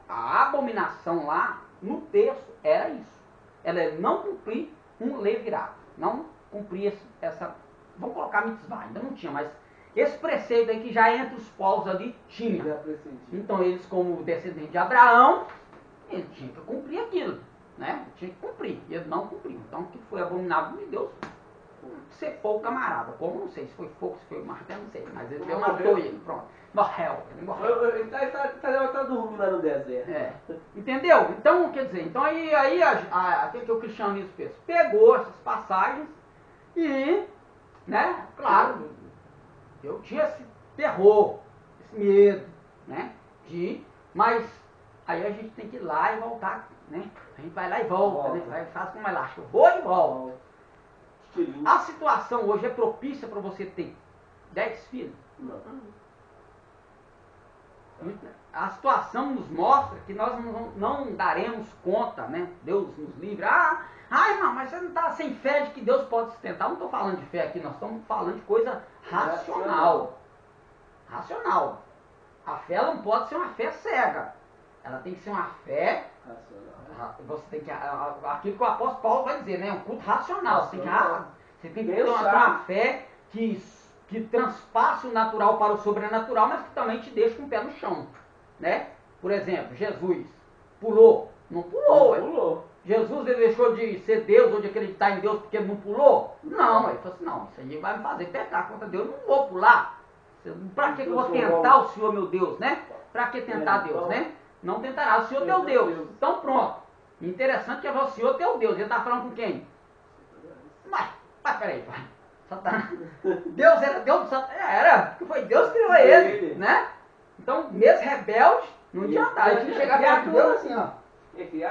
a abominação lá, no texto, era isso. Ela é não cumprir um levirato, não cumprir essa, vamos colocar mitzvah, ainda não tinha, mas esse preceito aí que já entre os povos ali tinha. Então eles, como descendente de Abraão, ele tinha que cumprir aquilo, né? Ele tinha que cumprir, e ele não cumpriu. Então o que foi abominável de Deus, cepou o camarada. Como? Não sei, se foi fogo, se foi martelo, não sei, mas ele matou ele, pronto. Morreu, ele morreu. Ele tá dormindo lá no deserto. Entendeu? Então, quer dizer, então aí aquilo que o cristianismo fez, pegou essas passagens e, né, claro, eu tinha esse terror, esse medo, né, mas aí a gente tem que ir lá e voltar, né, a gente vai lá e volta, né, faz como elástico, vou e volto. A situação hoje é propícia para você ter 10 filhos? Não. A situação nos mostra que nós não daremos conta, né? Deus nos livre. Irmão, mas você não está sem fé de que Deus pode sustentar. Eu não estou falando de fé aqui, nós estamos falando de coisa racional. A fé ela não pode ser uma fé cega. Ela tem que ser uma fé. Você tem que. Aquilo que o apóstolo Paulo vai dizer, né? Um culto racional. Você tem que ter uma fé que transpasse o natural para o sobrenatural, mas que também te deixe com o pé no chão. Né? Por exemplo, Jesus pulou. Não pulou. Não pulou. Jesus ele deixou de ser Deus ou de acreditar em Deus porque ele não pulou? Não, ele falou assim, não, isso aí vai me fazer pecar contra Deus, eu não vou pular. Para que eu vou tentar o Senhor meu Deus, né? Para que tentar Deus, né? Não tentará o Senhor teu Deus. Então pronto. Interessante que é o Senhor teu Deus. Ele está falando com quem? Mas peraí, pai. Satanás. Deus era Deus do Satanás? Era, porque foi Deus que criou ele, né? Então, mesmo rebelde, não adianta. A gente chegar perto de Deus assim, ó.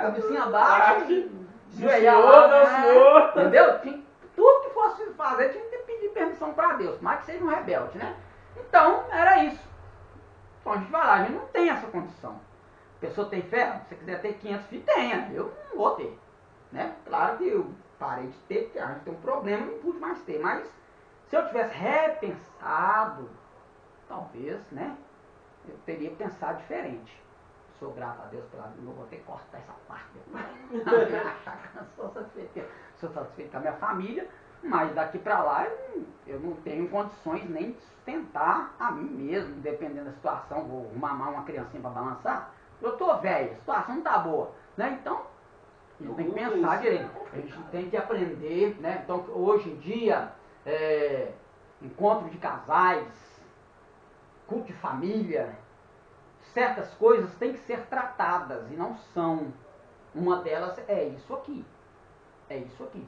Cabecinha abaixo, joelhar lá, entendeu? Tudo que fosse fazer tinha que pedir permissão para Deus, mas que seja um rebelde, né? Então, era isso. Então a gente vai lá, a gente não tem essa condição. A pessoa tem fé? Se você quiser ter 500 filhos, tenha. Eu não vou ter. Né? Claro que eu parei de ter, porque a gente tem um problema e não pude mais ter. Mas se eu tivesse repensado, talvez, né? Eu teria pensado diferente. Sou grato a Deus pela vida, não vou ter que cortar essa parte depois. Sou satisfeito com a minha família, mas daqui pra lá eu não tenho condições nem de sustentar a mim mesmo, dependendo da situação. Vou mamar uma criancinha para balançar. Eu tô velho, a situação não tá boa. Né? Então, a gente tem que pensar direito. A gente tem que aprender. Né? Então, hoje em dia, encontro de casais, culto de família, certas coisas têm que ser tratadas e não são. Uma delas é isso aqui. É isso aqui.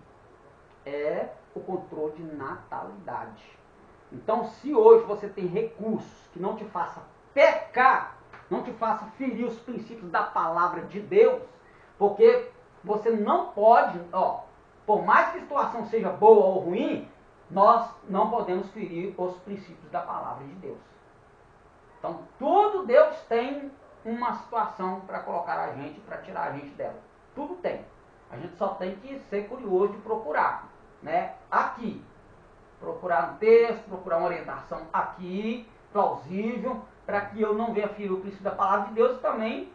É o controle de natalidade. Então, se hoje você tem recursos que não te faça pecar, não te faça ferir os princípios da palavra de Deus, porque você não pode, por mais que a situação seja boa ou ruim, nós não podemos ferir os princípios da palavra de Deus. Então, tudo Deus tem uma situação para colocar a gente, para tirar a gente dela. Tudo tem. A gente só tem que ser curioso de procurar. Né? Aqui. Procurar um texto, procurar uma orientação aqui, plausível, para que eu não venha ferir o princípio da palavra de Deus e também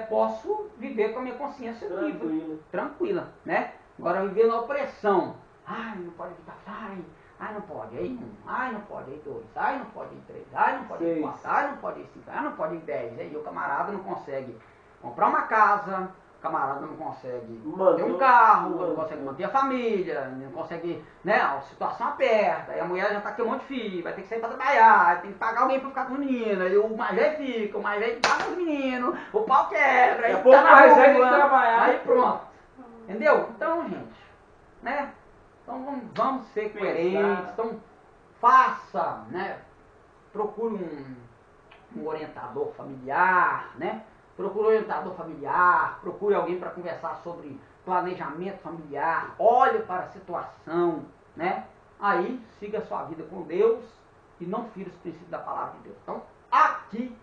posso viver com a minha consciência livre. Tranquila. Né? Agora, viver na opressão. Ai, não pode evitar. Ai, não pode, aí 1, ai, não pode, aí 2, ai, não pode, aí 3, ai, não pode, aí 4, ai, não pode, aí 5, ai, não pode, aí 10. Aí o camarada não consegue comprar uma casa, o camarada não consegue ter um carro, não consegue manter a família, não consegue, né, a situação aperta, aí a mulher já tá com um monte de filho, vai ter que sair pra trabalhar, tem que pagar alguém pra ficar com os meninos, aí o mais velho fica, o mais velho paga os meninos, o pau quebra, aí tá na rua, aí pronto. Entendeu? Então, gente, né? Então vamos ser coerentes, então faça, né? Procure um orientador familiar, né? Procure um orientador familiar, procure alguém para conversar sobre planejamento familiar, olhe para a situação, né? Aí siga a sua vida com Deus e não fira os princípios da palavra de Deus. Então, aqui,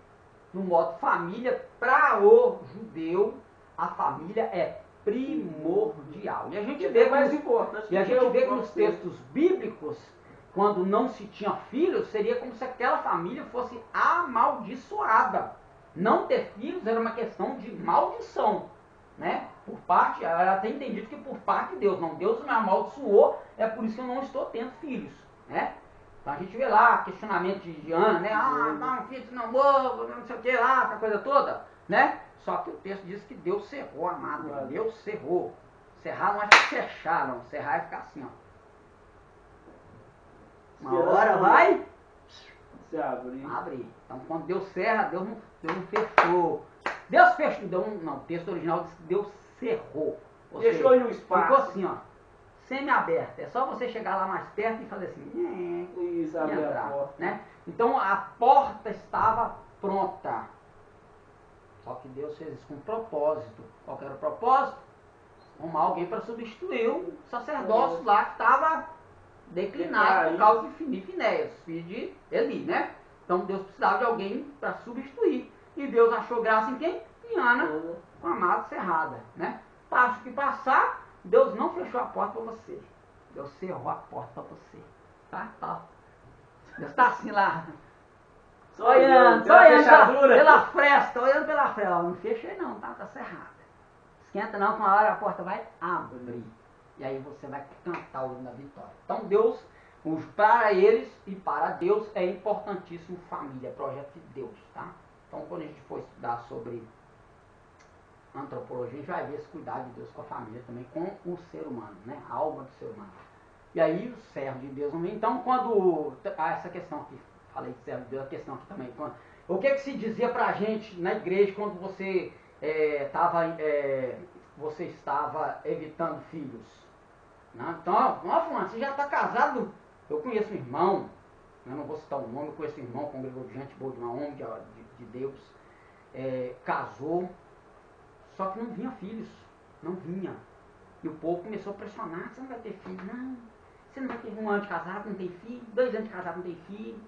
no modo família, para o judeu, a família é primordial. E a gente vê mais importante. E a gente vê que nos textos bíblicos, quando não se tinha filhos, seria como se aquela família fosse amaldiçoada. Não ter filhos era uma questão de maldição, né? Por parte, ela tem entendido que por parte de Deus, não, Deus me amaldiçoou, é por isso que eu não estou tendo filhos, né? Então a gente vê lá questionamento de Ana, né? Não, filho, não vou, não sei o que lá, essa coisa toda, né? Só que o texto diz que Deus cerrou, amado. Deus cerrou. Cerrar não é fechar, não. Cerrar é ficar assim, ó. Uma hora vai se abre. Então quando Deus cerra, Deus não fechou. Deus fechou. Não, o texto original diz que Deus cerrou. Deixou em um espaço. Ficou assim, ó. Semi-aberto. É só você chegar lá mais perto e fazer assim. Isso, abrir a porta. Né? Então a porta estava pronta. Só que Deus fez isso com um propósito. Qual era o propósito? Arrumar alguém para substituir o sacerdócio lá que estava declinado por causa de Finéias, filho de Eli, né? Então Deus precisava de alguém para substituir. E Deus achou graça em quem? Em Ana, com a amada cerrada, né? Passo que passar, Deus não fechou a porta para você. Deus cerrou a porta para você. Tá? Deus está assim lá. Só olhando pela pela fechadura. fresta, olhando pela fresta. Ó, não fechei não, tá cerrado. Esquenta não, que uma hora a porta vai abrir. E aí você vai cantar o hino da vitória. Então Deus, para eles e para Deus é importantíssimo família, projeto de Deus, tá? Então quando a gente for estudar sobre antropologia, a gente vai ver esse cuidado de Deus com a família também, com o ser humano, né? A alma do ser humano. E aí o servo de Deus também. Então quando, essa questão aqui, falei de servo de Deus, a questão aqui também, o que se dizia pra gente na igreja quando você você estava evitando filhos? Né? Então, fulano, você já está casado? Eu conheço um irmão, eu não vou citar o nome, eu conheço um irmão, congregou de gente boa, de uma homem de Deus, casou, só que não vinha filhos, não vinha. E o povo começou a pressionar, você não vai ter filho, não. Você não vai ter 1 ano de casado, não tem filho, 2 anos de casado, não tem filho.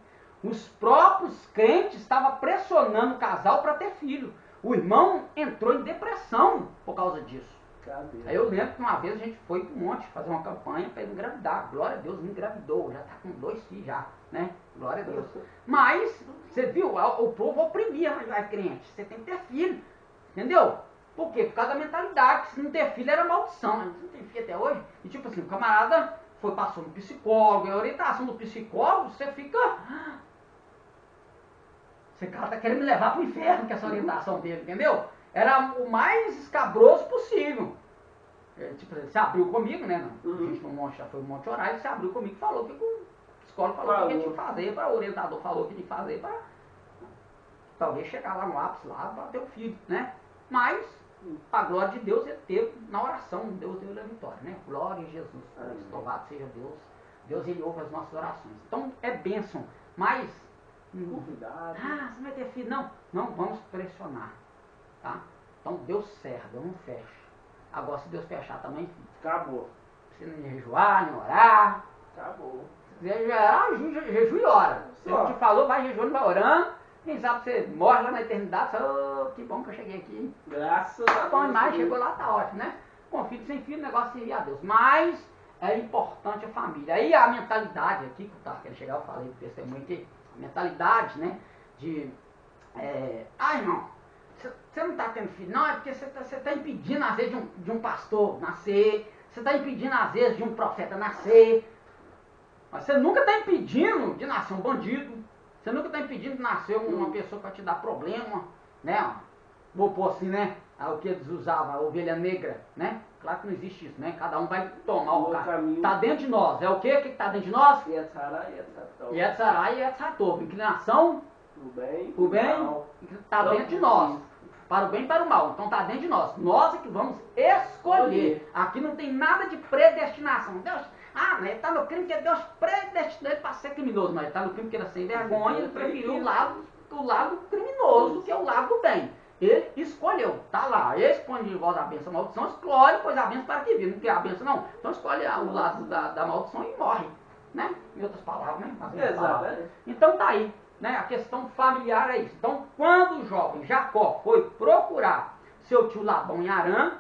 Os próprios crentes estavam pressionando o casal para ter filho. O irmão entrou em depressão por causa disso. Cadê? Aí eu lembro que uma vez a gente foi para um monte fazer uma campanha para ele engravidar. Glória a Deus, me engravidou, já está com 2 filhos já, né? Glória a Deus. Mas, você viu, o povo oprimia a crente. Você tem que ter filho, entendeu? Por quê? Por causa da mentalidade, que se não ter filho era maldição. Você não tem filho até hoje? E tipo assim, o camarada passou no psicólogo, e a orientação do psicólogo, você fica... Esse cara tá querendo me levar pro inferno com essa orientação dele, entendeu? Era o mais escabroso possível. Tipo, ele se abriu comigo, né? A gente já foi no Monte Orar, ele se abriu comigo e falou que o psicólogo falou que tinha que fazer, o orientador falou que tinha que fazer para talvez chegar lá no ápice, lá para ter o filho, né? Mas a glória de Deus ele teve na oração, Deus deu a vitória, né? Glória a Jesus, louvado seja Deus. Deus ele ouve as nossas orações. Então é bênção, mas Cuidado. você não vai ter filho, não vamos pressionar, tá? Então Deus cerra, Deus não fecha. Agora se Deus fechar também, filho, Acabou. você não jejuar, nem orar. Acabou. Se quiser jejuar, jejum e ora. Se ele te falou, vai jejuando, vai orando. Quem sabe você morre lá na eternidade, você fala, que bom que eu cheguei aqui. Graças a Deus. Bom demais, chegou lá, tá ótimo, né? Com filho, sem filho, o negócio é servir a Deus. Mas é importante a família. Aí a mentalidade aqui, que eu tava querendo chegar, eu falei do testemunho aqui, a mentalidade, né, de, irmão, você não está tendo filho, não, é porque você tá impedindo, às vezes, de um pastor nascer, você está impedindo, às vezes, de um profeta nascer, mas você nunca está impedindo de nascer um bandido, você nunca está impedindo de nascer uma pessoa que vai te dar problema, né, vou pôr assim, né, o que eles usavam, a ovelha negra, né, claro que não existe isso, né, cada um vai tomar o caminho, está dentro de nós, é o que está dentro de nós? Yetzará e Yetzatov. Yetzará e Yetzatov, inclinação, O bem, está dentro de nós. Para o bem e para o mal. Então está dentro de nós. Nós é que vamos escolher. Aqui não tem nada de predestinação. Deus, ele está no crime porque Deus predestinou ele para ser criminoso. Mas ele está no crime porque ele era sem vergonha, ele preferiu o lado criminoso, que é o lado do bem. Ele escolheu, tá lá. Esse põe de volta a bênção, a maldição, escolhe, pois a bênção para que vive. Não quer a bênção, não. Então escolhe o lado da maldição e morre. Né? Em outras palavras, né? Exato. Então tá aí. Né? A questão familiar é isso. Então, quando o jovem Jacó foi procurar seu tio Labão em Harã,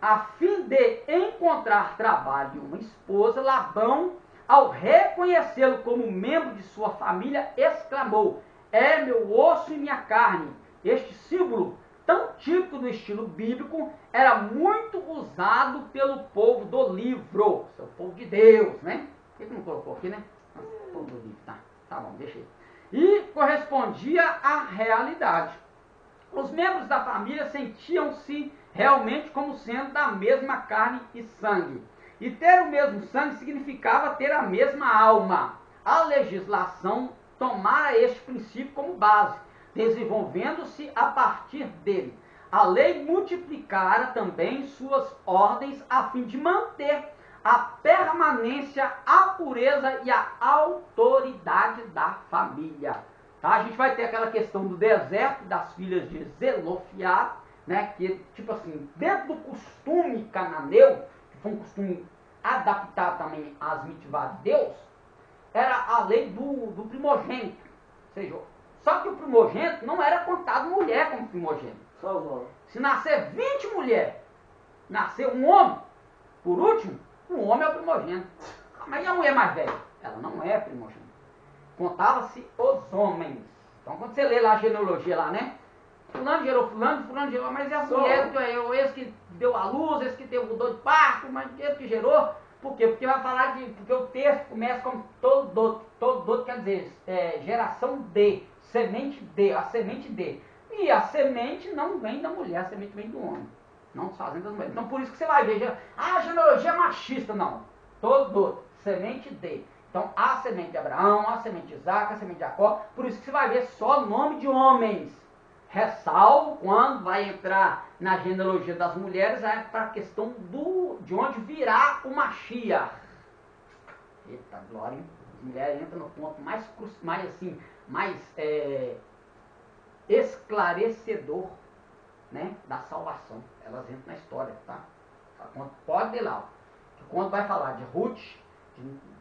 a fim de encontrar trabalho e uma esposa, Labão, ao reconhecê-lo como membro de sua família, exclamou: é meu osso e minha carne. Este símbolo, tão típico do estilo bíblico, era muito usado pelo povo do livro, o povo de Deus, né? Por que não colocou aqui, né? O povo do livro, tá? Tá bom, deixa aí. E correspondia à realidade. Os membros da família sentiam-se realmente como sendo da mesma carne e sangue. E ter o mesmo sangue significava ter a mesma alma. A legislação tomara este princípio como base, desenvolvendo-se a partir dele. A lei multiplicara também suas ordens a fim de manter a permanência, a pureza e a autoridade da família. Tá? A gente vai ter aquela questão do deserto das filhas de Zelofiá, né? Que, tipo assim, dentro do costume cananeu, que foi um costume adaptado também às mitzvahs de Deus, era a lei do primogênito. Ou seja, só que o primogênito não era contado mulher como primogênito. Só os homens. Se nascer 20 mulheres, nascer um homem, por último, o homem é o primogênito. Mas e a mulher mais velha? Ela não é primogênita. Contava-se os homens. Então quando você lê lá a genealogia lá, né? Fulano gerou fulano, fulano gerou, mas e as Só. mulheres, esse que deu a luz, esse que teve o dor de parto, mas ele que gerou. Por quê? Porque vai falar de. Porque o texto começa como todo quer dizer geração de, semente de, a semente de. E a semente não vem da mulher, a semente vem do homem. Não desfazendo das mulheres. Então por isso que você vai ver, a genealogia é machista, não. Todo, semente de. Então a semente de Abraão, a semente de Isaac, a semente de Jacó, por isso que você vai ver só nome de homens. Ressalvo quando vai entrar na genealogia das mulheres, é para a questão de onde virá o Mashiach. Eita glória, hein? As mulheres entram no ponto mais esclarecedor, né, da salvação. Elas entram na história, tá? Pode ler lá. Quando vai falar de Ruth,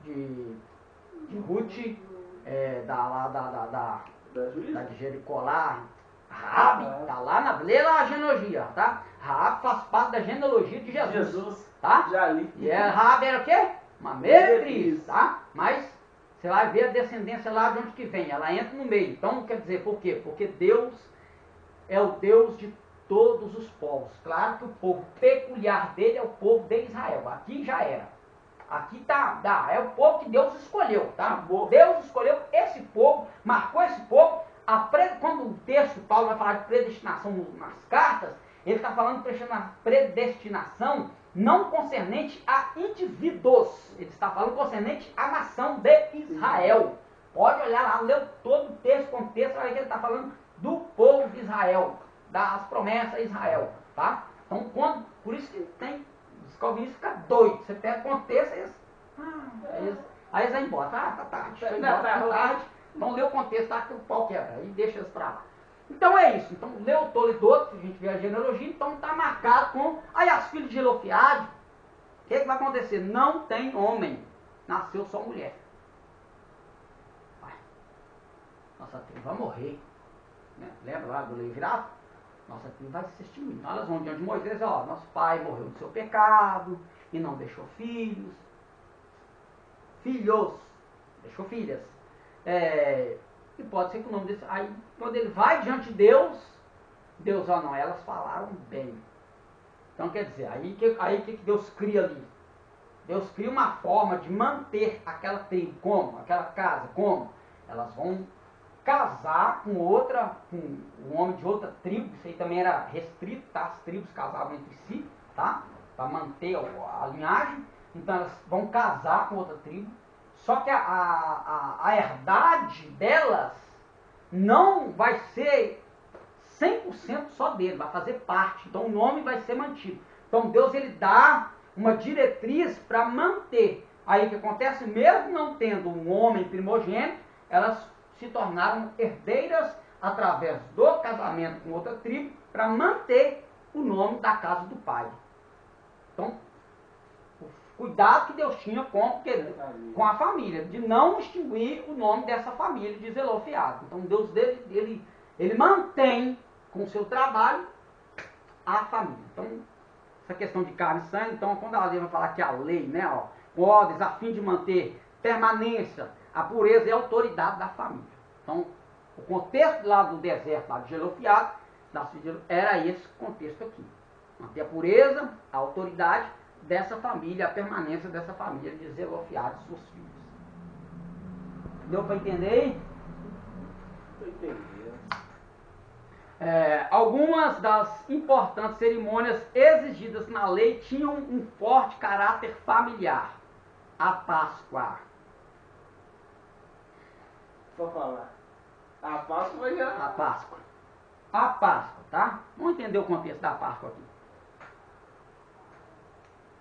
de Ruth, da de Jericó lá, Raabe, tá lá lê lá a genealogia, tá? Raabe faz parte da genealogia de Jesus, tá? Já li. E Raabe era o quê? Uma meretriz, tá? Mas você vai ver a descendência lá de onde que vem, ela entra no meio. Então, quer dizer, por quê? Porque Deus é o Deus de todos os povos. Claro que o povo peculiar dele é o povo de Israel. Aqui já era. Aqui é o povo que Deus escolheu, tá? Deus escolheu esse povo, marcou esse povo. Quando o texto, Paulo vai falar de predestinação nas cartas, ele está falando de predestinação não concernente a indivíduos. Ele está falando concernente à nação de Israel. Pode olhar lá, ler todo o texto, contexto, vai ver que ele está falando do povo de Israel, das promessas a Israel, tá? Então, por isso que tem, os calvinistas ficam doidos. Você pega o contexto, aí eles vão embora. Tá tarde, foi embora, tá tarde. Então, lê o contexto, tá, que o pau quebra, aí deixa eles pra lá. Então é isso. Então, leu Toledo, a gente vê a genealogia, então está marcado com. Aí as filhas de Zelofiade, o que vai acontecer? Não tem homem, nasceu só mulher. Nossa tribo vai morrer. Né? Lembra lá do Levirato? Nossa tribo vai se extinguir. Então elas vão diante de Moisés, ó, nosso pai morreu no seu pecado e não deixou filhos. Deixou filhas. E pode ser que o nome desse. Aí, quando ele vai diante de Deus, ó, não, elas falaram bem. Então, quer dizer, aí que Deus cria ali? Deus cria uma forma de manter aquela tribo, como? Aquela casa, como? Elas vão casar com um homem de outra tribo, isso aí também era restrito, tá? As tribos casavam entre si, tá? Para manter a linhagem. Então, elas vão casar com outra tribo. Só que a herdade delas não vai ser 100% só dele, vai fazer parte. Então o nome vai ser mantido. Então Deus ele dá uma diretriz para manter. Aí o que acontece? Mesmo não tendo um homem primogênito, elas se tornaram herdeiras através do casamento com outra tribo para manter o nome da casa do pai. Então, cuidado que Deus tinha com a família, de não extinguir o nome dessa família de Zelofiado. Então Deus ele mantém com o seu trabalho a família. Então, essa questão de carne e sangue, então quando a lei vai falar que a lei, né, ó, ordens a fim de manter permanência, a pureza e a autoridade da família. Então, o contexto lá do deserto, lá de Zelofiado, era esse contexto aqui. Manter a pureza, a autoridade dessa família, a permanência dessa família de Zelofiado e seus filhos. Deu para entender aí? Estou entendendo. Algumas das importantes cerimônias exigidas na lei tinham um forte caráter familiar. A Páscoa. Vou falar. A Páscoa já. A Páscoa. A Páscoa, tá? Vamos entender o contexto da Páscoa aqui.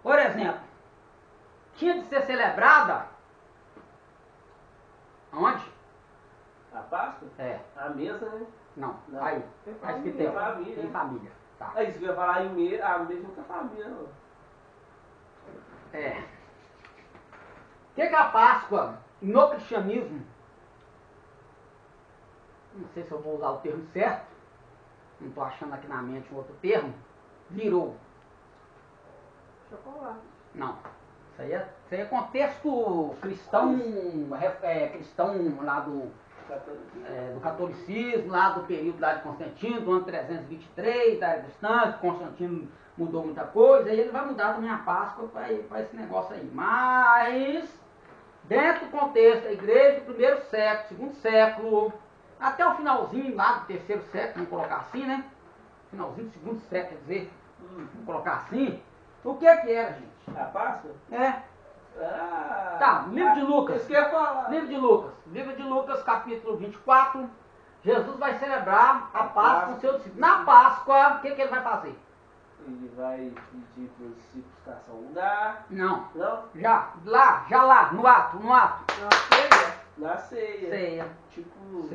Por exemplo, tinha de ser celebrada onde? A Páscoa? A mesa, né? Não. Não. Aí. Tem Acho que família, tem. família. Tem família. Tá. É isso que eu ia falar, em mesa, a mesa não tem família, não. O que é a Páscoa no cristianismo? Não sei se eu vou usar o termo certo. Não estou achando aqui na mente um outro termo. Virou. Chocolate. Não. Isso aí é contexto cristão, cristão lá do catolicismo, lá do período lá de Constantino, do ano 323, da era distante, Constantino mudou muita coisa, e ele vai mudar também a Páscoa para esse negócio aí. Mas, dentro do contexto da igreja do primeiro século, segundo século, até o finalzinho lá do terceiro século, vamos colocar assim, né? Finalzinho do segundo século, quer dizer, vamos colocar assim. O que era, gente? A Páscoa? É. Ah, Tá, livro de Lucas. Isso que eu ia falar. Livro de Lucas, capítulo 24. Jesus vai celebrar a Páscoa com seus discípulos. Na Páscoa, o que ele vai fazer? Ele vai pedir para os discípulos caçar um lugar. Não. Não? Já lá, no ato. Na ceia. Na ceia. Ceia. Tipo.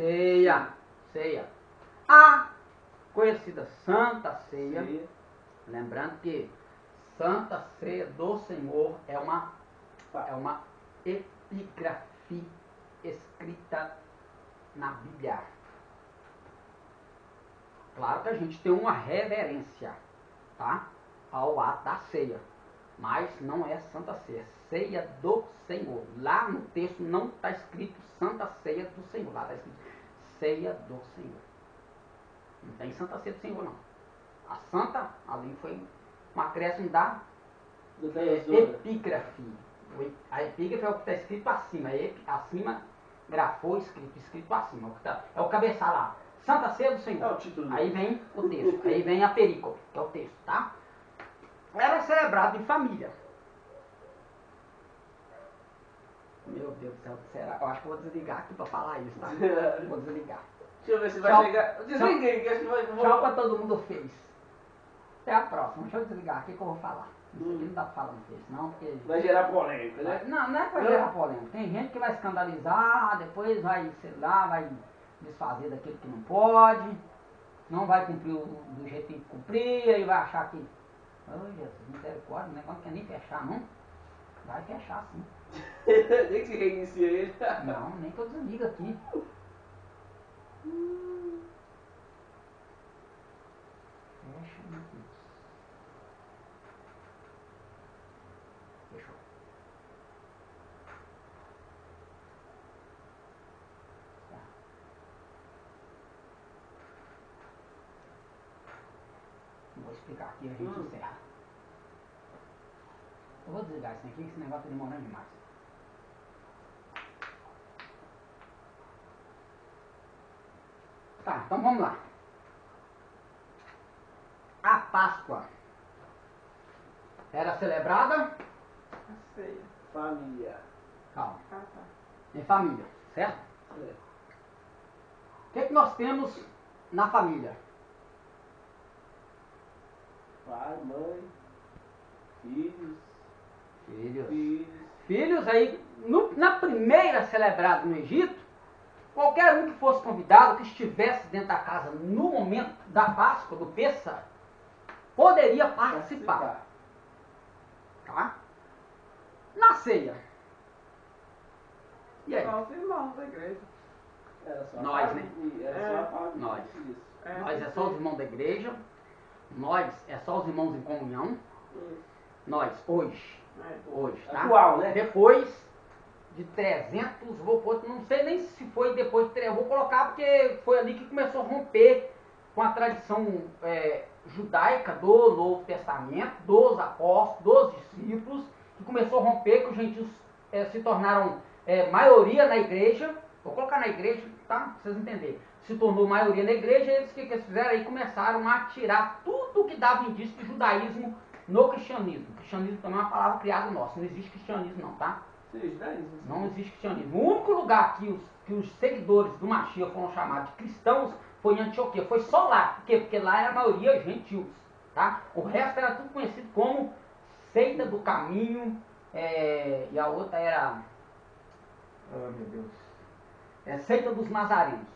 Ceia. A conhecida Santa Ceia. Ceia. Lembrando que Santa Ceia do Senhor é uma epígrafe escrita na Bíblia. Claro que a gente tem uma reverência, tá? Ao ato da ceia. Mas não é Santa Ceia, é Ceia do Senhor. Lá no texto não está escrito Santa Ceia do Senhor. Lá está escrito Ceia do Senhor. Não tem Santa Ceia do Senhor, não. A Santa ali foi um acréscimo da epígrafe. A epígrafe é o que está escrito acima. Acima, grafou, escrito acima. É o cabeçalho lá. Santa Ceia do Senhor. É o título. Aí vem o texto. Aí vem a perícope, que é o texto, tá? Era celebrado em família. Meu Deus do céu, será? Eu acho que eu vou desligar aqui para falar isso, tá? Vou desligar. Deixa eu ver se vai Tchau. chegar. Desliguei, que acho que vai. Tchau para todo mundo fez. Até a próxima. Deixa eu desligar aqui que eu vou falar. Isso aqui não dá pra falar no texto, não, porque... Vai gerar polêmica, né? Não é pra gerar polêmica. Tem gente que vai escandalizar, depois vai, sei lá, vai desfazer daquilo que não pode, não vai cumprir do jeito que tem que cumprir, aí vai achar que... Oh, Jesus, misericórdia, o negócio não quer nem fechar, não? Vai fechar, sim. Nem que reinicia ele. Não, nem que eu desligo aqui. Fecha, meu Deus. Fechou. Tá. Vou explicar aqui e a gente encerra. Eu vou desligar isso aqui, esse negócio tá demorando demais. Tá, então vamos lá. A Páscoa era celebrada Ceia. Família. calma, Ah, tá. em família, certo? O que nós temos na família? Pai, mãe, filhos. Filhos aí, na primeira celebrada no Egito, qualquer um que fosse convidado, que estivesse dentro da casa no momento da Páscoa, do Pêssar, poderia participar. Tá? Na ceia. E aí? Só os irmãos da igreja. Era só Nós, a né? família, era só a família. Nós. Isso. Nós é só os irmãos da igreja. Nós é só os irmãos em comunhão. Nós, hoje, tá? Atual, né? Depois de 300, vou pôr, não sei nem se foi depois de 300, vou colocar porque foi ali que começou a romper com a tradição judaica do Novo Testamento, dos apóstolos, dos discípulos, que começou a romper, que os gentios se tornaram maioria na igreja. Vou colocar na igreja, tá? Pra vocês entenderem. Se tornou maioria na igreja, eles o que eles fizeram aí? Começaram a tirar tudo que dava indício de judaísmo no cristianismo. Cristianismo também é uma palavra criada nossa, não existe cristianismo não, tá? Não existe cristianismo. O único lugar que os seguidores do Mashiach foram chamados de cristãos foi em Antioquia. Foi só lá. Por quê? Porque lá era a maioria gentios, tá? O resto era tudo conhecido como seita do caminho, e a outra era... Oh, meu Deus. Seita dos Nazarenos.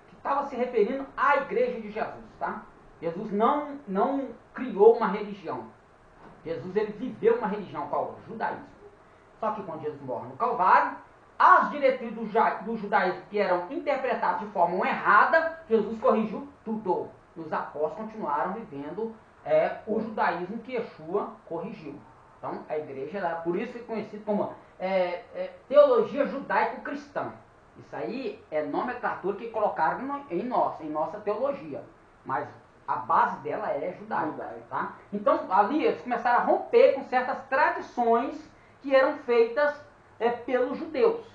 Que estava se referindo à igreja de Jesus, tá? Jesus não criou uma religião. Jesus, ele viveu uma religião, qual? O judaísmo. Só que quando Jesus morre no Calvário, as diretrizes do judaísmo que eram interpretadas de forma errada, Jesus corrigiu tudo. E os apóstolos continuaram vivendo o judaísmo que Yeshua corrigiu. Então, a igreja, por isso é conhecida como teologia judaico-cristã. Isso aí é nomenclatura que colocaram em nossa teologia. Mas a base dela é judaica. Tá? Então, ali eles começaram a romper com certas tradições que eram feitas pelos judeus,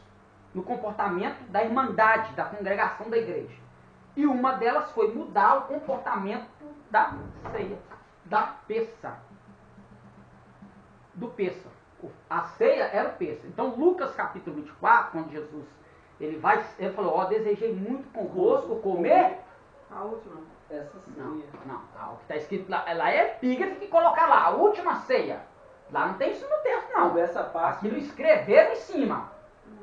no comportamento da irmandade, da congregação da igreja. E uma delas foi mudar o comportamento da ceia, da peça. Do peça. A ceia era o peça. Então, Lucas capítulo 24, quando Jesus ele falou, ó, desejei muito convosco comer. A última. Essa ceia. Não. O que está escrito lá é epígrafe que colocar lá, a última ceia. Lá não tem isso no texto, não. Essa parte. Aquilo escreveram em cima.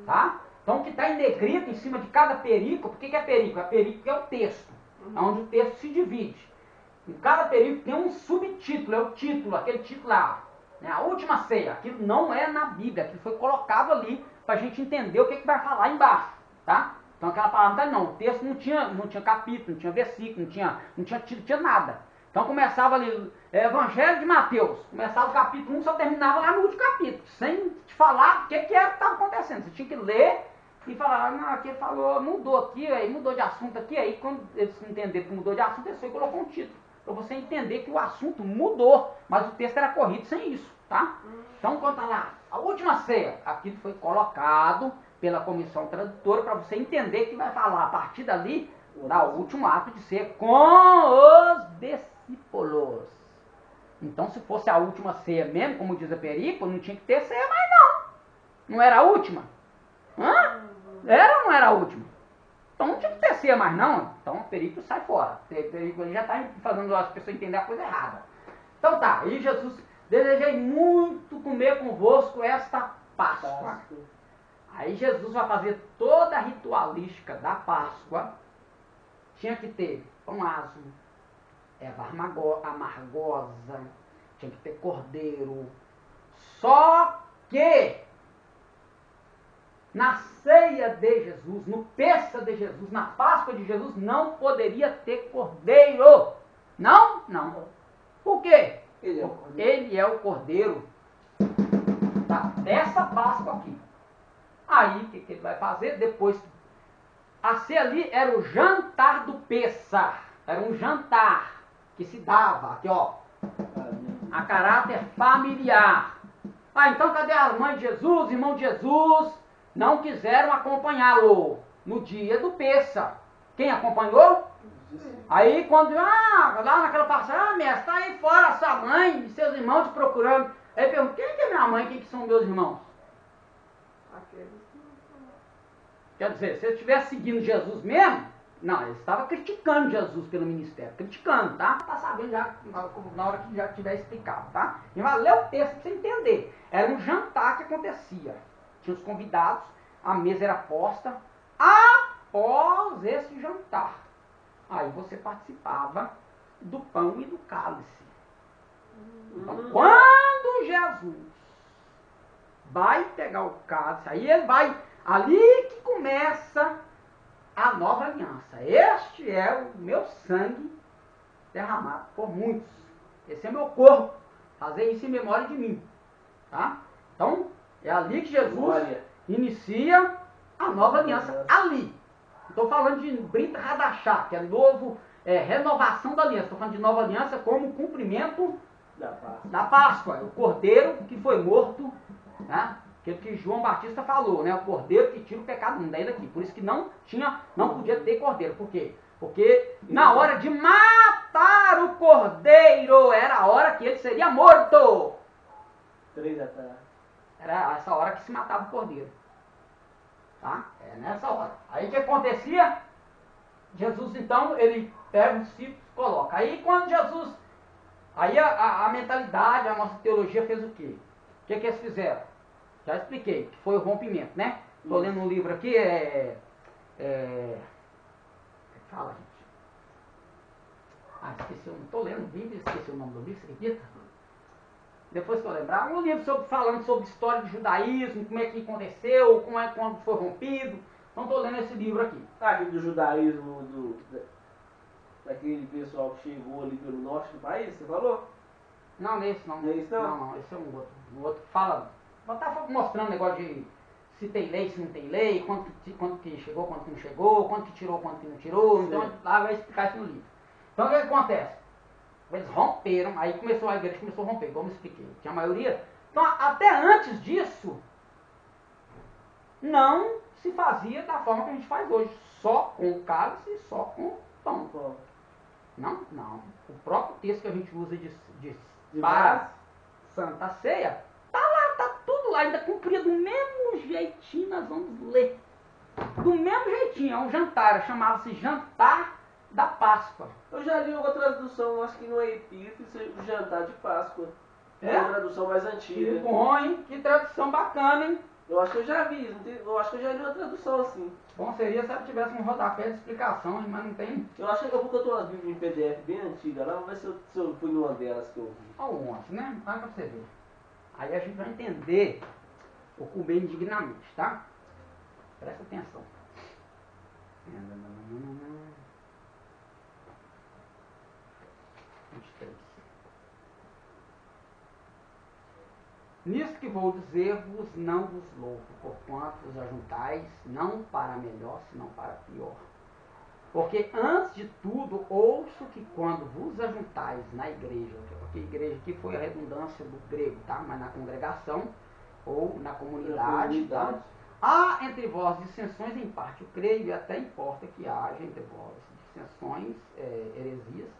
Tá? Então, o que está em negrito em cima de cada perícope, o que é perícope? A perícope é o texto, onde o texto se divide. Em cada perícope tem um subtítulo, é o título, aquele título lá. Né? A última ceia, aquilo não é na Bíblia, aquilo foi colocado ali para a gente entender o que vai falar embaixo. Tá? Então, aquela palavra não, o texto não tinha capítulo, não tinha versículo, não tinha título, não tinha nada. Então, começava ali, Evangelho de Mateus, começava o capítulo 1, só terminava lá no último capítulo, sem te falar o que era que estava acontecendo. Você tinha que ler e falar, não, aqui ele falou, mudou aqui, aí mudou de assunto aqui, aí quando eles entenderam que mudou de assunto, eles foi e colocou um título, para você entender que o assunto mudou, mas o texto era corrido sem isso, tá? Então, quando está lá, a última ceia, aquilo foi colocado pela comissão tradutora, para você entender que vai falar a partir dali, o último ato de ceia com os discípulos. Então, se fosse a última ceia mesmo, como diz a perícope, não tinha que ter ceia mais não. Não era a última? Hã? Era ou não era a última? Então não tinha que ter ceia mais não. Então o perícope sai fora. O perícope já está fazendo as pessoas entenderem a coisa errada. Então tá, aí Jesus, desejei muito comer convosco esta Páscoa. Aí Jesus vai fazer toda a ritualística da Páscoa. Tinha que ter pão asmo, erva amargosa, tinha que ter cordeiro. Só que na ceia de Jesus, no peça de Jesus, na Páscoa de Jesus, não poderia ter cordeiro. Não? Não. Por quê? Ele é o cordeiro dessa Páscoa aqui. Aí, o que ele vai fazer? Depois, a ceia ali era o jantar do Pêssar. Era um jantar que se dava, aqui ó, a caráter familiar. Ah, então cadê a mãe de Jesus, irmão de Jesus? Não quiseram acompanhá-lo no dia do Pêssar. Quem acompanhou? Aí quando, lá naquela passagem, mestre, está aí fora sua mãe e seus irmãos te procurando. Aí pergunta, quem que é minha mãe, quem que são meus irmãos? Aqueles que Quer dizer, se ele estivesse seguindo Jesus mesmo, não, ele estava criticando Jesus pelo ministério, criticando, tá? Tá sabendo já, na hora que já tiver explicado, tá? E vai ler o texto para você entender. Era um jantar que acontecia. Tinha os convidados, a mesa era posta. Após esse jantar, aí você participava do pão e do cálice. Então, quando Jesus vai pegar o cálice, aí ele vai, ali que começa a nova aliança. Este é o meu sangue derramado por muitos. Esse é meu corpo. Fazer isso em memória de mim. Tá? Então, é ali que Jesus inicia a nova aliança. Ali. Estou falando de Brita Hadashah, que é novo, renovação da aliança. Estou falando de nova aliança como cumprimento da Páscoa. O cordeiro que foi morto, né? Aquilo que João Batista falou, né? O cordeiro que tira o pecado do mundo, daí daqui. Por isso que não podia ter cordeiro. Por quê? Porque na hora de matar o cordeiro, era a hora que ele seria morto. 3 da tarde. Era essa hora que se matava o cordeiro. Tá? É nessa hora. Aí o que acontecia? Jesus, então, ele pega os ciclos e coloca. Aí quando Jesus... Aí a mentalidade, a nossa teologia fez o quê? O que eles fizeram? Já expliquei, que foi o rompimento, né? Estou lendo um livro aqui, fala, gente. Esqueci, não estou lendo o livro, esqueci o nome do livro, você acredita? Depois que eu lembrar, um livro falando sobre história do judaísmo, como é que aconteceu, quando foi rompido. Então estou lendo esse livro aqui. Aquele do judaísmo, daquele pessoal que chegou ali pelo norte do país, você falou? Não, nesse não. Não é esse não? Não, esse é um outro. O outro fala... Tá mostrando negócio de se tem lei, se não tem lei, quanto que chegou, quanto que não chegou, quanto que tirou, quanto que não tirou. Então lá vai explicar isso no livro. Então o que acontece? Eles romperam, aí a igreja começou a romper, como eu expliquei. Tinha a maioria. Então até antes disso, não se fazia da forma que a gente faz hoje. Só com cálice e só com pão. Não. O próprio texto que a gente usa para Santa Ceia, tá lá, tá tudo lá, ainda cumpria do mesmo jeitinho, nós vamos ler. Do mesmo jeitinho, é um jantar, chamava-se Jantar da Páscoa. Eu já li uma tradução, acho que não é Epífise, o Jantar de Páscoa. É? Uma tradução mais antiga. Que bom, hein? Que tradução bacana, hein? Eu acho que eu já vi, eu acho que eu já li uma tradução assim. Bom seria se ela tivesse um rodapé de explicação, mas não tem. Eu acho que porque eu tô uma Bíblia em PDF bem antiga lá, vamos ver se eu fui numa delas que eu vi. Algumas, né? Para pra você ver. Aí a gente vai entender o comer indignamente, tá? Presta atenção. 23. Nisso que vou dizer-vos, não vos louvo, porquanto vos ajuntais, não para melhor, senão para pior. Porque antes de tudo, ouço que quando vos ajuntais na igreja, porque igreja aqui foi a redundância do grego, tá? Mas na congregação ou na comunidade, tá? Há entre vós dissensões em parte, eu creio, e até importa que haja entre vós dissensões, heresias,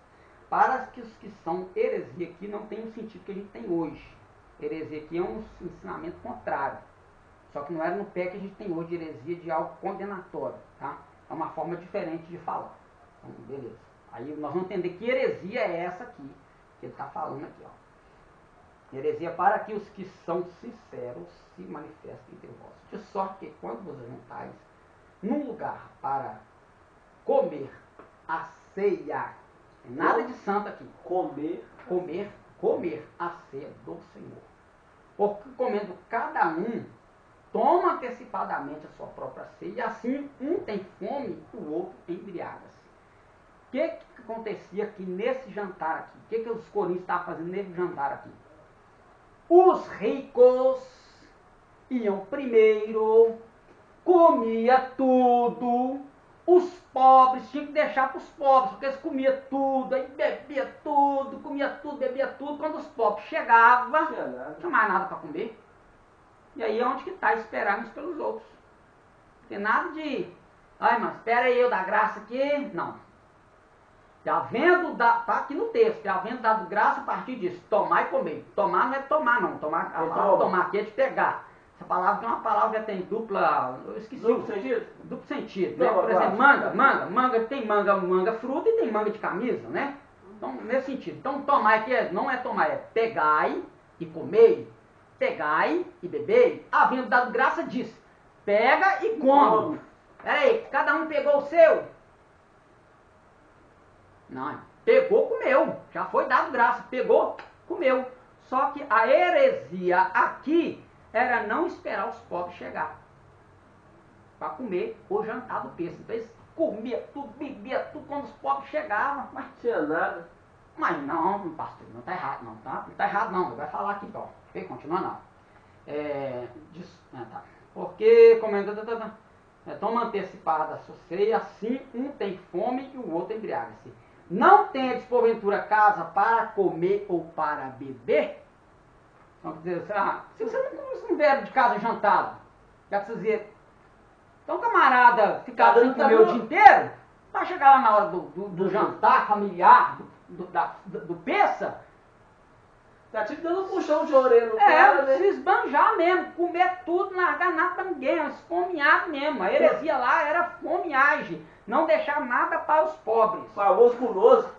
para que os que são heresia aqui não tenham o sentido que a gente tem hoje. Heresia aqui é um ensinamento contrário. Só que não era no pé que a gente tem hoje de heresia de algo condenatório, tá? É uma forma diferente de falar. Então, beleza. Aí nós vamos entender que heresia é essa aqui, que ele está falando aqui, ó. Heresia para que os que são sinceros se manifestem entre vós. De sorte que quando vos ajuntais num lugar para comer a ceia, nada de santo aqui. Comer a ceia do Senhor. Porque comendo cada um, toma antecipadamente a sua própria ceia, e assim um tem fome, o outro embriaga-se. O que acontecia aqui nesse jantar aqui? O que os coríntios estavam fazendo nesse jantar aqui? Os ricos iam primeiro, comia tudo. Os pobres tinham que deixar para os pobres, porque eles comiam tudo, aí bebia tudo, comia tudo, bebia tudo. Quando os pobres chegavam, não tinha mais nada para comer. E aí é onde que está esperar uns pelos outros. Não tem nada de, ai, mas espera aí eu dar graça aqui. Não. Tá aqui no texto, havendo dado graça a partir disso, tomar e comer. Tomar não é tomar não, a palavra tomar aqui é de pegar. Essa palavra é uma palavra que tem dupla, eu esqueci. Duplo sentido? Duplo sentido, né? Por exemplo, manga, tem manga fruta e tem manga de camisa, né? Então, nesse sentido. Então, tomar aqui não é tomar, é pegai e comei, pegai e bebei, havendo dado graça disso. Pega e come. Peraí, cada um pegou o seu? Não, pegou, comeu. Já foi dado graça, pegou, comeu. Só que a heresia aqui era não esperar os pobres chegar para comer o jantar do peixe. Então eles comiam tudo, bebia tudo quando os pobres chegavam. Mas tinha nada. Mas não, pastor, não está errado não, tá? Não está errado não, ele vai falar aqui, ó. Ok? Continua não. Tá. Porque, comendo, toma antecipada a sua ceia, assim um tem fome e o outro embriaga-se. Não tenha porventura casa para comer ou para beber. Então, quer dizer, se você não vier de casa jantado, já precisa dizer, então camarada ficar sem comer o dia inteiro, vai chegar lá na hora do jantar familiar, do peça, tá tipo dando um puxão de orelha no cara, né? Se esbanjar mesmo, comer tudo, largar nada pra ninguém, esfomear mesmo. A heresia lá era fomeagem, não deixar nada para os pobres. Famoso guloso.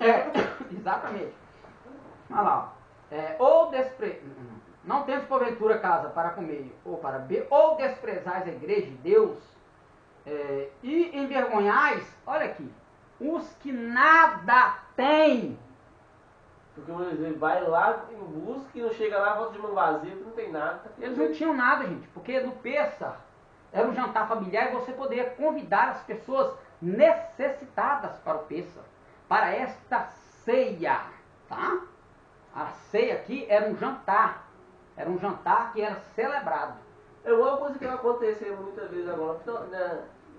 Exatamente. Olha lá, ó. Não tens porventura casa para comer ou para beber, ou desprezais a igreja de Deus, e envergonhais, olha aqui, os que nada têm. Porque ele vai lá em busca e não chega lá, volta de mão vazia, não tem nada. Eles não tinham nada, gente, porque no Pêssar era um jantar familiar e você poderia convidar as pessoas necessitadas para o Pêssar, para esta ceia, tá? A ceia aqui era um jantar que era celebrado. É uma coisa que vai acontecer muitas vezes agora,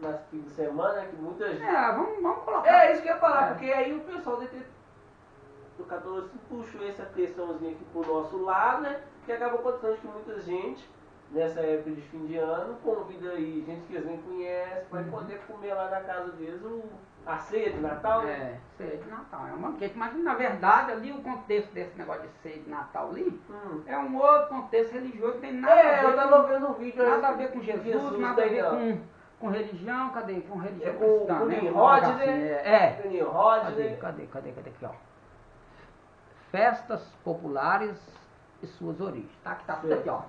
nas fins de semana, que muita gente... Vamos colocar. É isso que eu ia falar, É. porque aí o pessoal do catolicismo puxou essa questãozinha aqui pro nosso lado, né? Que acaba acontecendo que muita gente, nessa época de fim de ano, convida aí gente que eles nem conhecem, para poder comer lá na casa deles a ceia de Natal, né? Ceia de Natal, é um banquete, mas na verdade ali o contexto desse negócio de ceia de Natal ali é um outro contexto religioso, não tem nada a ver eu tava vendo um vídeo nada a ver com Jesus, nada a daí, ver não. com religião, cadê? Com religião É com cristã, o né? Nimrod, Vamos colocar né? assim, Nimrod, né? Cadê aqui, ó. Festas populares e suas origens. Tá tudo aqui, ó.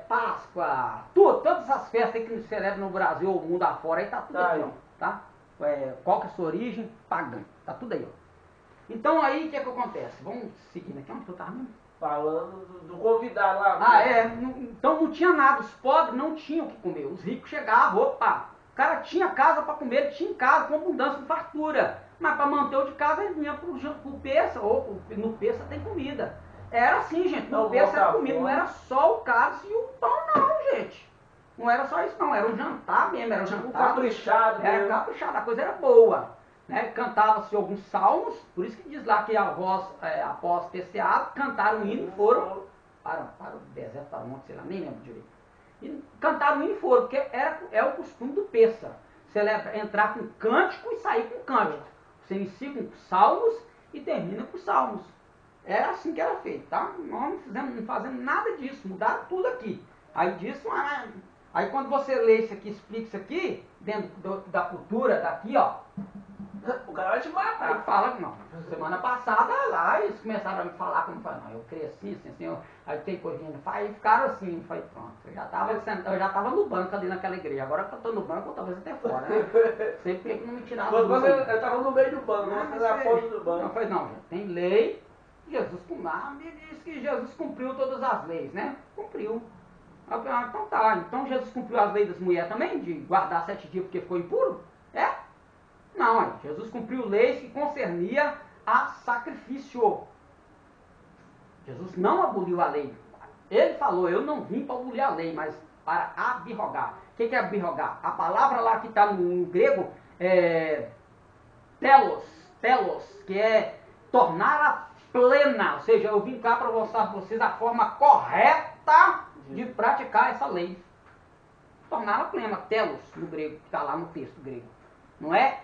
Páscoa, todas as festas aí que se celebram no Brasil ou mundo afora, aí tá tudo Tá aqui, aí. ó. Tá? Qual que é a sua origem? Pagã. Tá tudo aí, ó. Então aí, o que acontece? Vamos seguindo aqui, onde que eu tava mesmo? Falando do convidado lá. Então não tinha nada, os pobres não tinham o que comer, os ricos chegavam, opa, o cara tinha casa para comer, ele tinha em casa com abundância, com fartura, mas para manter o de casa ele vinha pro peça, ou no peça tem comida. Era assim, gente, no Não peça era bota comida, não fome. era só o cálice e o pão não, gente. Não era só isso não, era um jantar mesmo, era um jantar. Caprichado Era mesmo. caprichado, a coisa era boa. Né? Cantava-se alguns salmos, por isso que diz lá que a voz, após PCA, cantaram o hino e foram para o deserto, para o monte, sei lá, nem lembro direito. E cantaram o hino e foram, porque é o costume do Peça. Entrar com cântico e sair com cântico. Você inicia com salmos e termina com salmos. Era assim que era feito, tá? Nós não fazemos nada disso, mudaram tudo aqui. Aí disso, aí quando você lê isso aqui, explica isso aqui, dentro da cultura daqui, ó, O cara vai te aí matar. fala, não, semana passada lá eles começaram a me falar como foi, não, eu cresci assim, aí tem coisinha, aí ficaram assim, eu falei, pronto, eu já tava no banco ali naquela igreja, agora que eu tô no banco, eu talvez até fora, né? Sei porque que não me tiraram do Quando banco. eu tava no meio do banco, mostrando a foto do Não, banco. eu falei, não, gente, tem lei, Jesus me disse que Jesus cumpriu todas as leis, né? Cumpriu. Aí eu falei, então tá, então Jesus cumpriu as leis das mulheres também, de guardar 7 dias porque ficou impuro? Não, Jesus cumpriu leis que concernia a sacrifício. Jesus não aboliu a lei. Ele falou, eu não vim para abolir a lei, mas para abrogar. O que é abrogar? A palavra lá que está no grego é telos, que é tornar a plena. Ou seja, eu vim cá para mostrar para vocês a forma correta de praticar essa lei. Tornar a plena, telos, no grego, que está lá no texto grego. Não é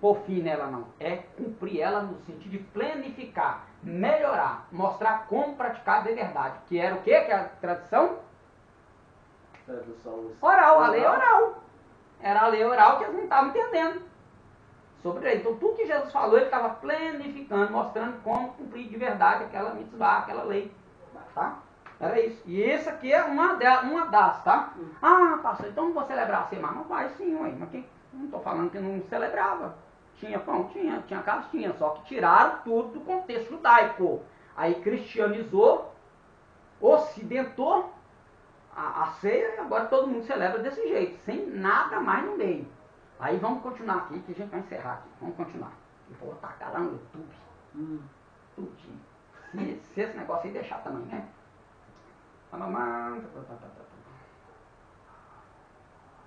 pôr fim nela não, é cumprir ela no sentido de planificar, melhorar, mostrar como praticar de verdade. Que era o quê? Que é a tradição? Oral, a lei oral. Era a lei oral que eles não estavam entendendo sobre a lei. Então tudo que Jesus falou, ele estava planificando, mostrando como cumprir de verdade aquela mitzvah, aquela lei. Tá? Era isso. E essa aqui é uma das, tá? Ah, pastor, então não vou celebrar a semana. Não vai sim, ué. Mas não estou falando que não celebrava. Tinha pão? Tinha carne? Tinha. Só que tiraram tudo do contexto judaico. Aí cristianizou, ocidentou a ceia e agora todo mundo celebra desse jeito, sem nada mais no meio. Aí vamos continuar aqui, que a gente vai encerrar aqui. Vamos continuar. Eu vou tacar lá no YouTube. Tudinho. Se esse negócio aí deixar também, né?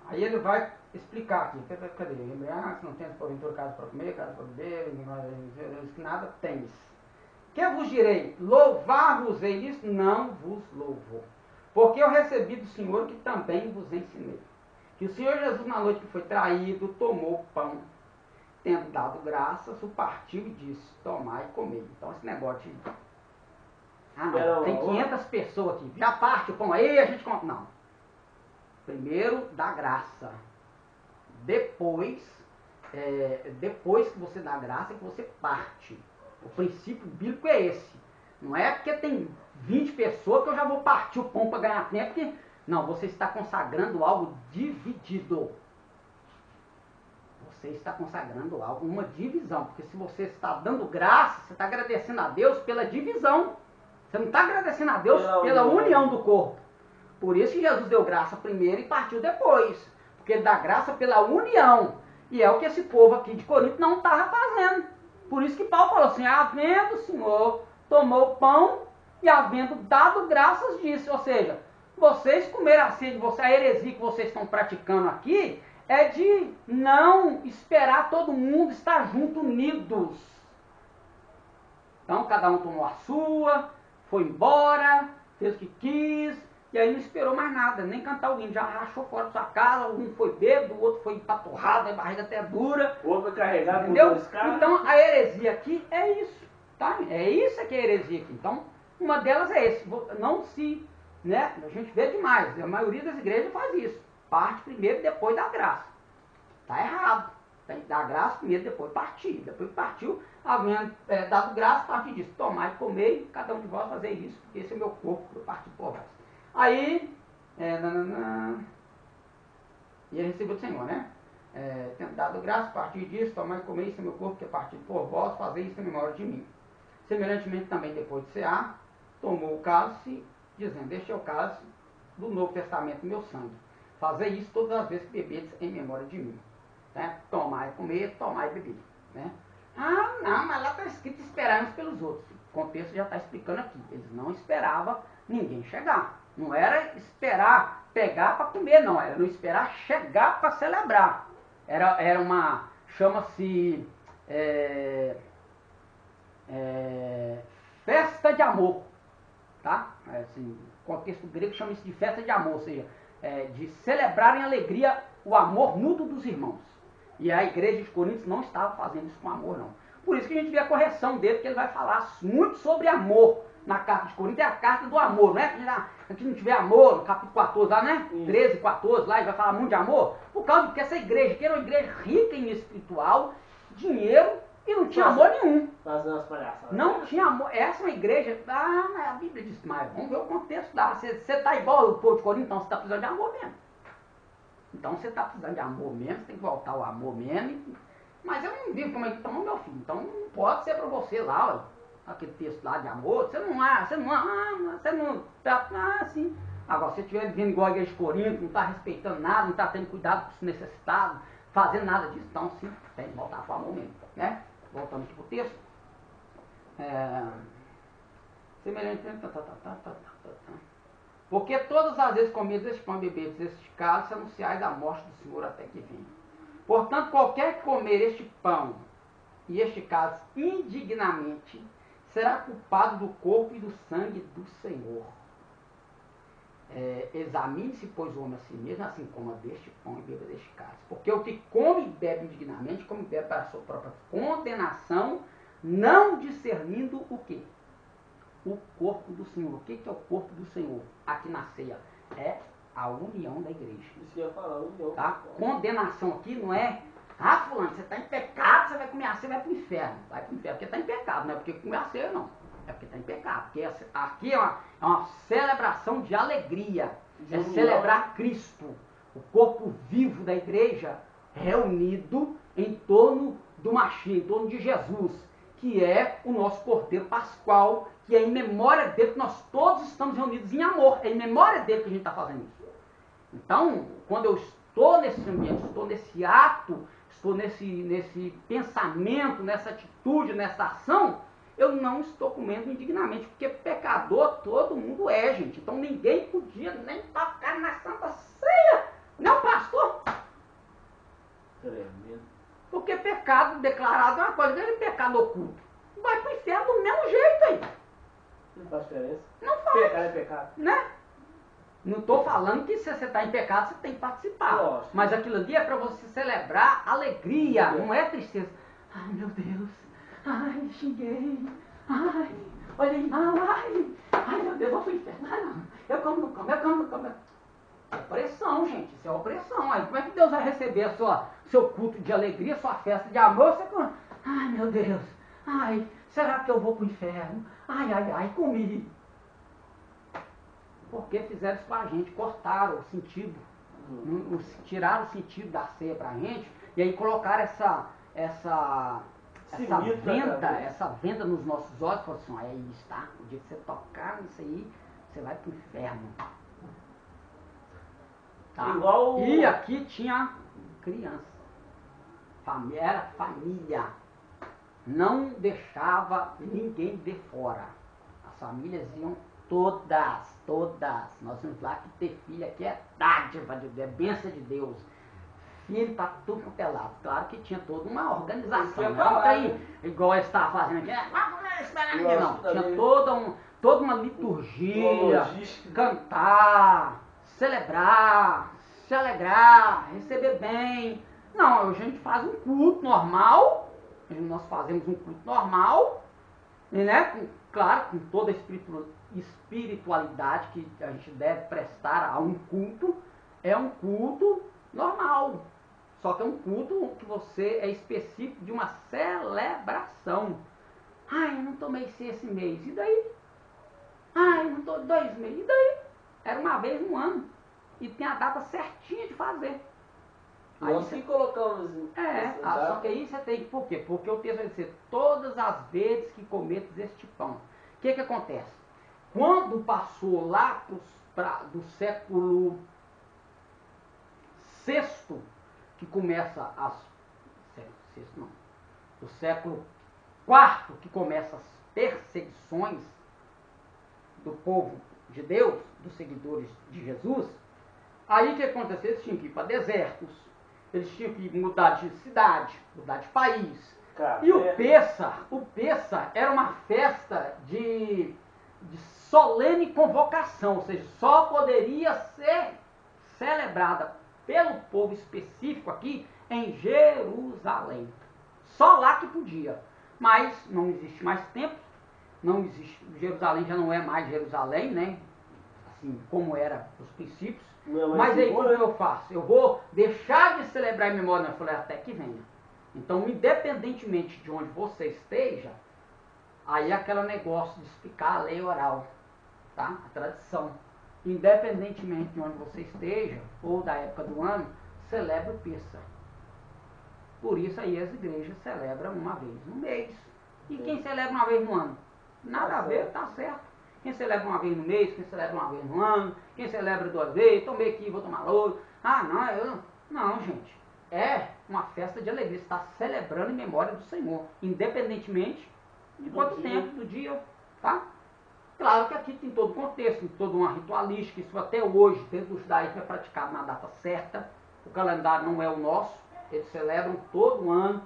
Aí ele vai explicar aqui. Cadê? Lembrar, se não tens porventura casa para comer, casa para beber, nada tens. Que vos direi? Louvar-vos-ei isso? Não vos louvo. Porque eu recebi do Senhor que também vos ensinei. Que o Senhor Jesus, na noite que foi traído, tomou o pão, tendo dado graças, o partiu e disse, tomai e comei. Então esse negócio de... não, tem 500 pessoas aqui, já parte o pão aí, a gente come. Não. Primeiro dá graça. Depois que você dá graça, é que você parte. O princípio bíblico é esse. Não é porque tem 20 pessoas que eu já vou partir o pão para ganhar tempo. Porque... Não, você está consagrando algo dividido. Você está consagrando algo, uma divisão. Porque se você está dando graça, você está agradecendo a Deus pela divisão. Você não está agradecendo a Deus pela união do corpo. Por isso que Jesus deu graça primeiro e partiu depois. Porque ele dá graça pela união. E é o que esse povo aqui de Corinto não estava fazendo. Por isso que Paulo falou assim, havendo o Senhor tomou o pão e havendo dado graças disse. Ou seja, vocês comeram a ceia de vocês, a heresia que vocês estão praticando aqui é de não esperar todo mundo estar junto, unidos. Então cada um tomou a sua, foi embora, fez o que quis, e aí não esperou mais nada, nem cantar o hino, já rachou fora da sua casa, um foi bêbado, o outro foi pra torrada, a barriga até dura. O outro carregado por Entendeu? dois caras. Então a heresia aqui é isso, tá? É isso que é heresia aqui. Então, uma delas é esse, não se, né? A gente vê demais, a maioria das igrejas faz isso. Parte primeiro, depois dá graça. Tá errado. Tem que dar graça primeiro, depois partir. Depois que partiu, havendo dado graça, a partir disso, tomar e comer, cada um de vós fazer isso, porque esse é meu corpo, eu parti por vós. Aí, e ele recebeu do Senhor, né? Tendo dado graça, a partir disso, tomar e comer, isso é meu corpo, que é partido por vós, fazer isso em memória de mim. Semelhantemente também, depois de cear, tomou o cálice, dizendo, este é o cálice do Novo Testamento, meu sangue. Fazer isso todas as vezes que bebedes em memória de mim. Né? Tomar e comer, tomar e beber. Né? Ah, não, mas lá está escrito esperarmos pelos outros. O contexto já está explicando aqui. Eles não esperavam ninguém chegar. Não era esperar pegar para comer, não. Era não esperar chegar para celebrar. Era uma, chama-se festa de amor. Tá? Assim, o contexto grego chama isso de festa de amor, ou seja, de celebrar em alegria o amor mútuo dos irmãos. E a igreja de Coríntios não estava fazendo isso com amor, não. Por isso que a gente vê a correção dele, que ele vai falar muito sobre amor na carta de Coríntios. É a carta do amor, não é? Aqui não tiver amor, no capítulo 14 lá, né? 13, 14 lá, ele vai falar muito de amor. Por causa de que essa igreja, que era uma igreja rica em espiritual, dinheiro, e não tinha amor nenhum. Fazendo as palhaçadas. Não tinha amor. Essa é uma igreja. Mas a Bíblia diz, mas vamos ver o contexto lá. Você está igual o povo de Corinto, então você está precisando de amor mesmo. Então você está precisando de amor mesmo, você tem que voltar ao amor mesmo. Mas eu não vivo como é que então, meu filho. Então não pode ser para você lá, ó, aquele texto lá de amor. Você não tá assim. Agora, se você estiver vivendo igual a igreja de Corinto, não está respeitando nada, não está tendo cuidado com os necessitados, fazendo nada disso, então sim, tem que voltar para o amor mesmo, né? Voltando aqui para o texto. Semelhante. Porque todas as vezes comidos este pão e bebedes este cálice, anunciais a morte do Senhor até que venha. Portanto, qualquer que comer este pão e este cálice indignamente, será culpado do corpo e do sangue do Senhor. Examine-se, pois, o homem a si mesmo, assim coma deste pão e beba deste cálice. Porque o que come e bebe indignamente, come e bebe para a sua própria condenação, não discernindo o quê? O corpo do Senhor. O que é o corpo do Senhor? Aqui na ceia. É a união da igreja. Isso que eu ia falar, união. Tá? Condenação aqui não é, fulano, você está em pecado, você vai comer a ceia, vai para o inferno. Vai para o inferno porque está em pecado, não é porque comer a ceia, não. É porque está em pecado. Porque aqui é uma celebração de alegria. É celebrar Cristo, o corpo vivo da igreja, reunido em torno do Mashiach, em torno de Jesus, que é o nosso Cordeiro Pascual, que é em memória dele que nós todos estamos reunidos em amor. É em memória dele que a gente está fazendo isso. Então, quando eu estou nesse ambiente, estou nesse ato, estou nesse pensamento, nessa atitude, nessa ação, eu não estou comendo indignamente, porque pecador todo mundo é, gente. Então ninguém podia nem tocar na Santa Ceia, não, pastor. Tremendo. Porque pecado declarado é uma coisa, ele é pecado oculto. Vai pro inferno do mesmo jeito aí. Não faz diferença. Não faz. Pecado é pecado. Né? Não estou falando que se você está em pecado, você tem que participar. Lógico. Mas aquilo ali é para você celebrar alegria, não é tristeza. Ai, meu Deus. Ai, xinguei. Ai, olhei mal. Ai, meu Deus, vou pro inferno. Ai, não. Eu como, não como, eu como, não como. É opressão, gente. Isso é opressão. Aí como é que Deus vai receber seu culto de alegria, sua festa de amor? Você... Ai, meu Deus. Ai, será que eu vou pro inferno? Ai, comi. Porque fizeram isso com a gente, cortaram o sentido, tiraram o sentido da ceia pra gente, e aí colocaram essa venda nos nossos olhos, falaram assim, é isso, tá? O dia que você tocar nisso aí, você vai pro inferno. Tá? Igual... E aqui tinha criança, era família, não deixava ninguém de fora. As famílias iam Todas. Nós vamos lá que ter filho aqui é dádiva de Deus, é bênção de Deus. Filho pra tudo quanto é lado. Claro que tinha toda uma organização. Não tem igual eu estava fazendo aqui. Não, tinha toda uma liturgia, cantar, celebrar, se alegrar, receber bem. Não, a gente faz um culto normal. Nós fazemos um culto normal, né? Claro, com toda a espiritualidade que a gente deve prestar a um culto. É um culto normal. Só que é um culto que você é específico de uma celebração. Ai, eu não tomei esse mês. E daí? Ai, eu não tô 2 meses. E daí? Era uma vez no ano. E tem a data certinha de fazer. Nós que colocamos. Só que aí você tem que, por quê? Porque o texto vai dizer, todas as vezes que cometes este pão. O que acontece? Quando passou lá do século VI, que começa do século IV, que começa as perseguições do povo de Deus, dos seguidores de Jesus, aí o que aconteceu? Eles tinham que ir para desertos, eles tinham que mudar de cidade, mudar de país. E o Pêssar era uma festa de solene convocação, ou seja, só poderia ser celebrada pelo povo específico aqui em Jerusalém. Só lá que podia. Mas não existe mais tempo, não existe, Jerusalém já não é mais Jerusalém, né? Assim como era os princípios. Mas aí como eu faço? Eu vou deixar de celebrar em memória, eu falei, até que venha. Então, independentemente de onde você esteja, aí é aquele negócio de explicar a lei oral, tá? A tradição. Independentemente de onde você esteja, ou da época do ano, celebra o Pêssar. Por isso aí as igrejas celebram uma vez no mês. E quem celebra uma vez no ano? Nada a ver, tá certo. Quem celebra uma vez no mês, quem celebra uma vez no ano, quem celebra 2 vezes, tomei aqui, vou tomar outro. Ah, não, não, gente. É uma festa de alegria, você está celebrando em memória do Senhor, independentemente de quanto tempo do dia, tá? Claro que aqui tem todo o contexto, tem toda uma ritualística, isso até hoje, dentro do judaísmo, é praticado na data certa. O calendário não é o nosso, eles celebram todo ano,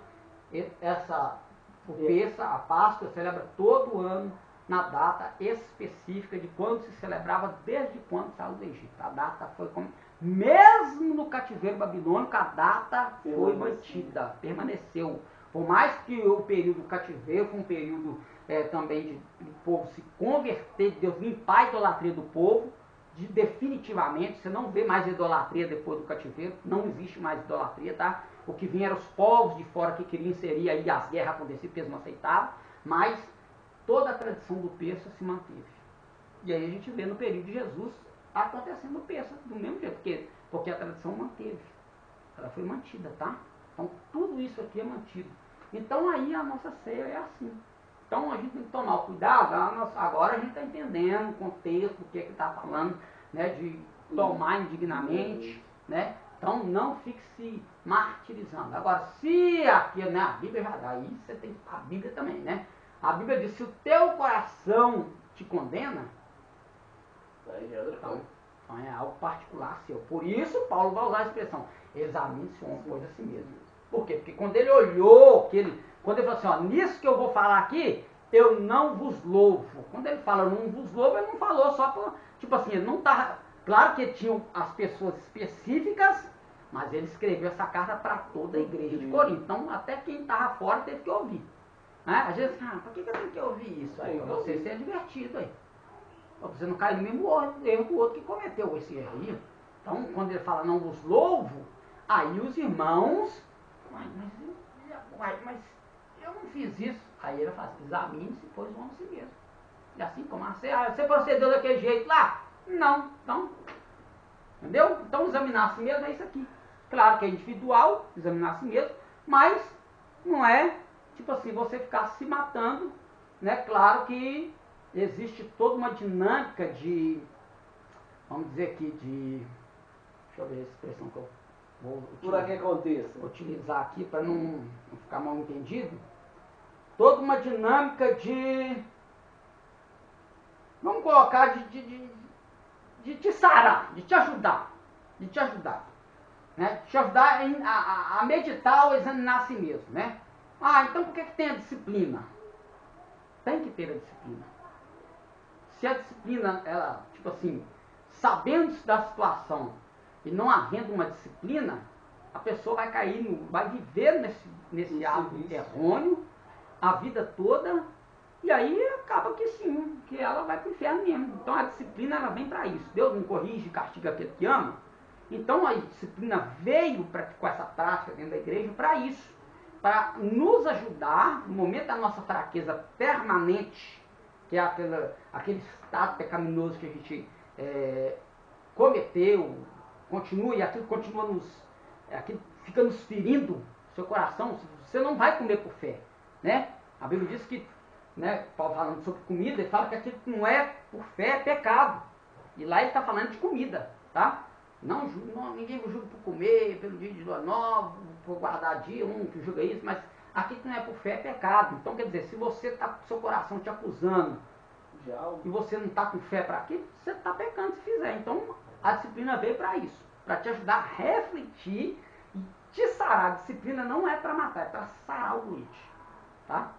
o Pêssar, a Páscoa, celebra todo ano na data específica de quando se celebrava, desde quando saiu do Egito. A data foi como... Mesmo no cativeiro babilônico, a data foi mantida, permaneceu. Por mais que o período do cativeiro foi um período também de povo se converter, de Deus limpar a idolatria do povo, definitivamente, você não vê mais idolatria depois do cativeiro, não existe mais idolatria, tá? O que vinha eram os povos de fora que queriam inserir aí, as guerras aconteciam porque eles não aceitavam, mas toda a tradição do Pêssar se manteve. E aí a gente vê no período de Jesus acontecendo o Pêssar do mesmo jeito, porque a tradição manteve, ela foi mantida, tá? Então tudo isso aqui é mantido. Então aí a nossa ceia é assim. Então a gente tem que tomar o cuidado, agora a gente está entendendo o contexto, o que é que está falando, né, de tomar indignamente, né? Então não fique se martirizando. Agora, se aqui, né, a Bíblia já dá, aí você tem a Bíblia também, né? A Bíblia diz, se o teu coração te condena, então é algo particular seu. Por isso Paulo vai usar a expressão, examine-se uma coisa a si mesmo. Por quê? Porque quando ele olhou, quando ele falou assim, ó, nisso que eu vou falar aqui, eu não vos louvo. Quando ele fala não vos louvo, ele não falou só por, tipo assim, ele não estava... Claro que tinham as pessoas específicas, mas ele escreveu essa carta para toda a igreja de Corinto. Então, até quem estava fora teve que ouvir. Né? Às vezes, para que eu tenho que ouvir isso? Aí, para você ser divertido aí. Para você não cair no mesmo erro do outro que cometeu esse erro aí. Então, quando ele fala não vos louvo, aí os irmãos... Mas eu não fiz isso. Aí ele fala assim, examine-se, pois vão a si mesmo. E assim como você procedeu daquele jeito lá? Não. Então, entendeu? Então examinar a si mesmo é isso aqui. Claro que é individual, examinar a si mesmo, mas não é, tipo assim, você ficar se matando, né? Claro que existe toda uma dinâmica de, vamos dizer aqui, deixa eu ver a expressão que eu vou utilizar aqui para não ficar mal entendido. Toda uma dinâmica de vamos colocar de te sarar, de te ajudar, né? Te ajudar a meditar ou examinar a si mesmo, né? Ah, então por que tem a disciplina? Tem que ter a disciplina. Se a disciplina, ela, tipo assim, sabendo-se da situação e não havendo uma disciplina, a pessoa vai cair, vai viver nesse hábito errôneo a vida toda, e aí acaba que sim, que ela vai para o inferno mesmo. Então a disciplina, ela vem para isso. Deus não corrige e castiga aquele que ama. Então a disciplina veio com essa prática dentro da igreja para isso, para nos ajudar no momento da nossa fraqueza permanente, que é aquele estado pecaminoso que a gente cometeu, continua, e aquilo continua aquilo fica nos ferindo seu coração. Você não vai comer por fé, né? A Bíblia diz que, né, Paulo falando sobre comida, ele fala que aquilo que não é por fé é pecado. E lá ele está falando de comida, tá? Não, ninguém julga por comer, pelo dia de lua nova, por guardar dia, que julga isso, mas aquilo que não é por fé é pecado. Então, quer dizer, se você está com seu coração te acusando e você não está com fé para aquilo, você está pecando se fizer. Então, a disciplina veio para isso, para te ajudar a refletir e te sarar. A disciplina não é para matar, é para sarar o doente, tá?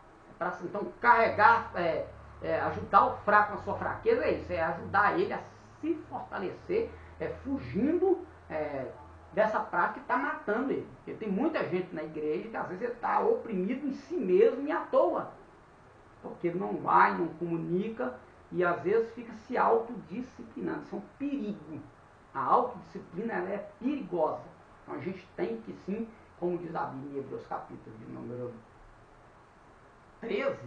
Então, carregar, ajudar o fraco na sua fraqueza é isso, é ajudar ele a se fortalecer, fugindo dessa prática que está matando ele. Porque tem muita gente na igreja que às vezes ele está oprimido em si mesmo e à toa, porque ele não vai, não comunica e às vezes fica se autodisciplinando. Isso é um perigo. A autodisciplina, ela é perigosa. Então a gente tem que sim, como diz a Bíblia em Hebreus capítulo de número 13,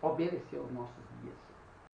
obedecer aos nossos guias.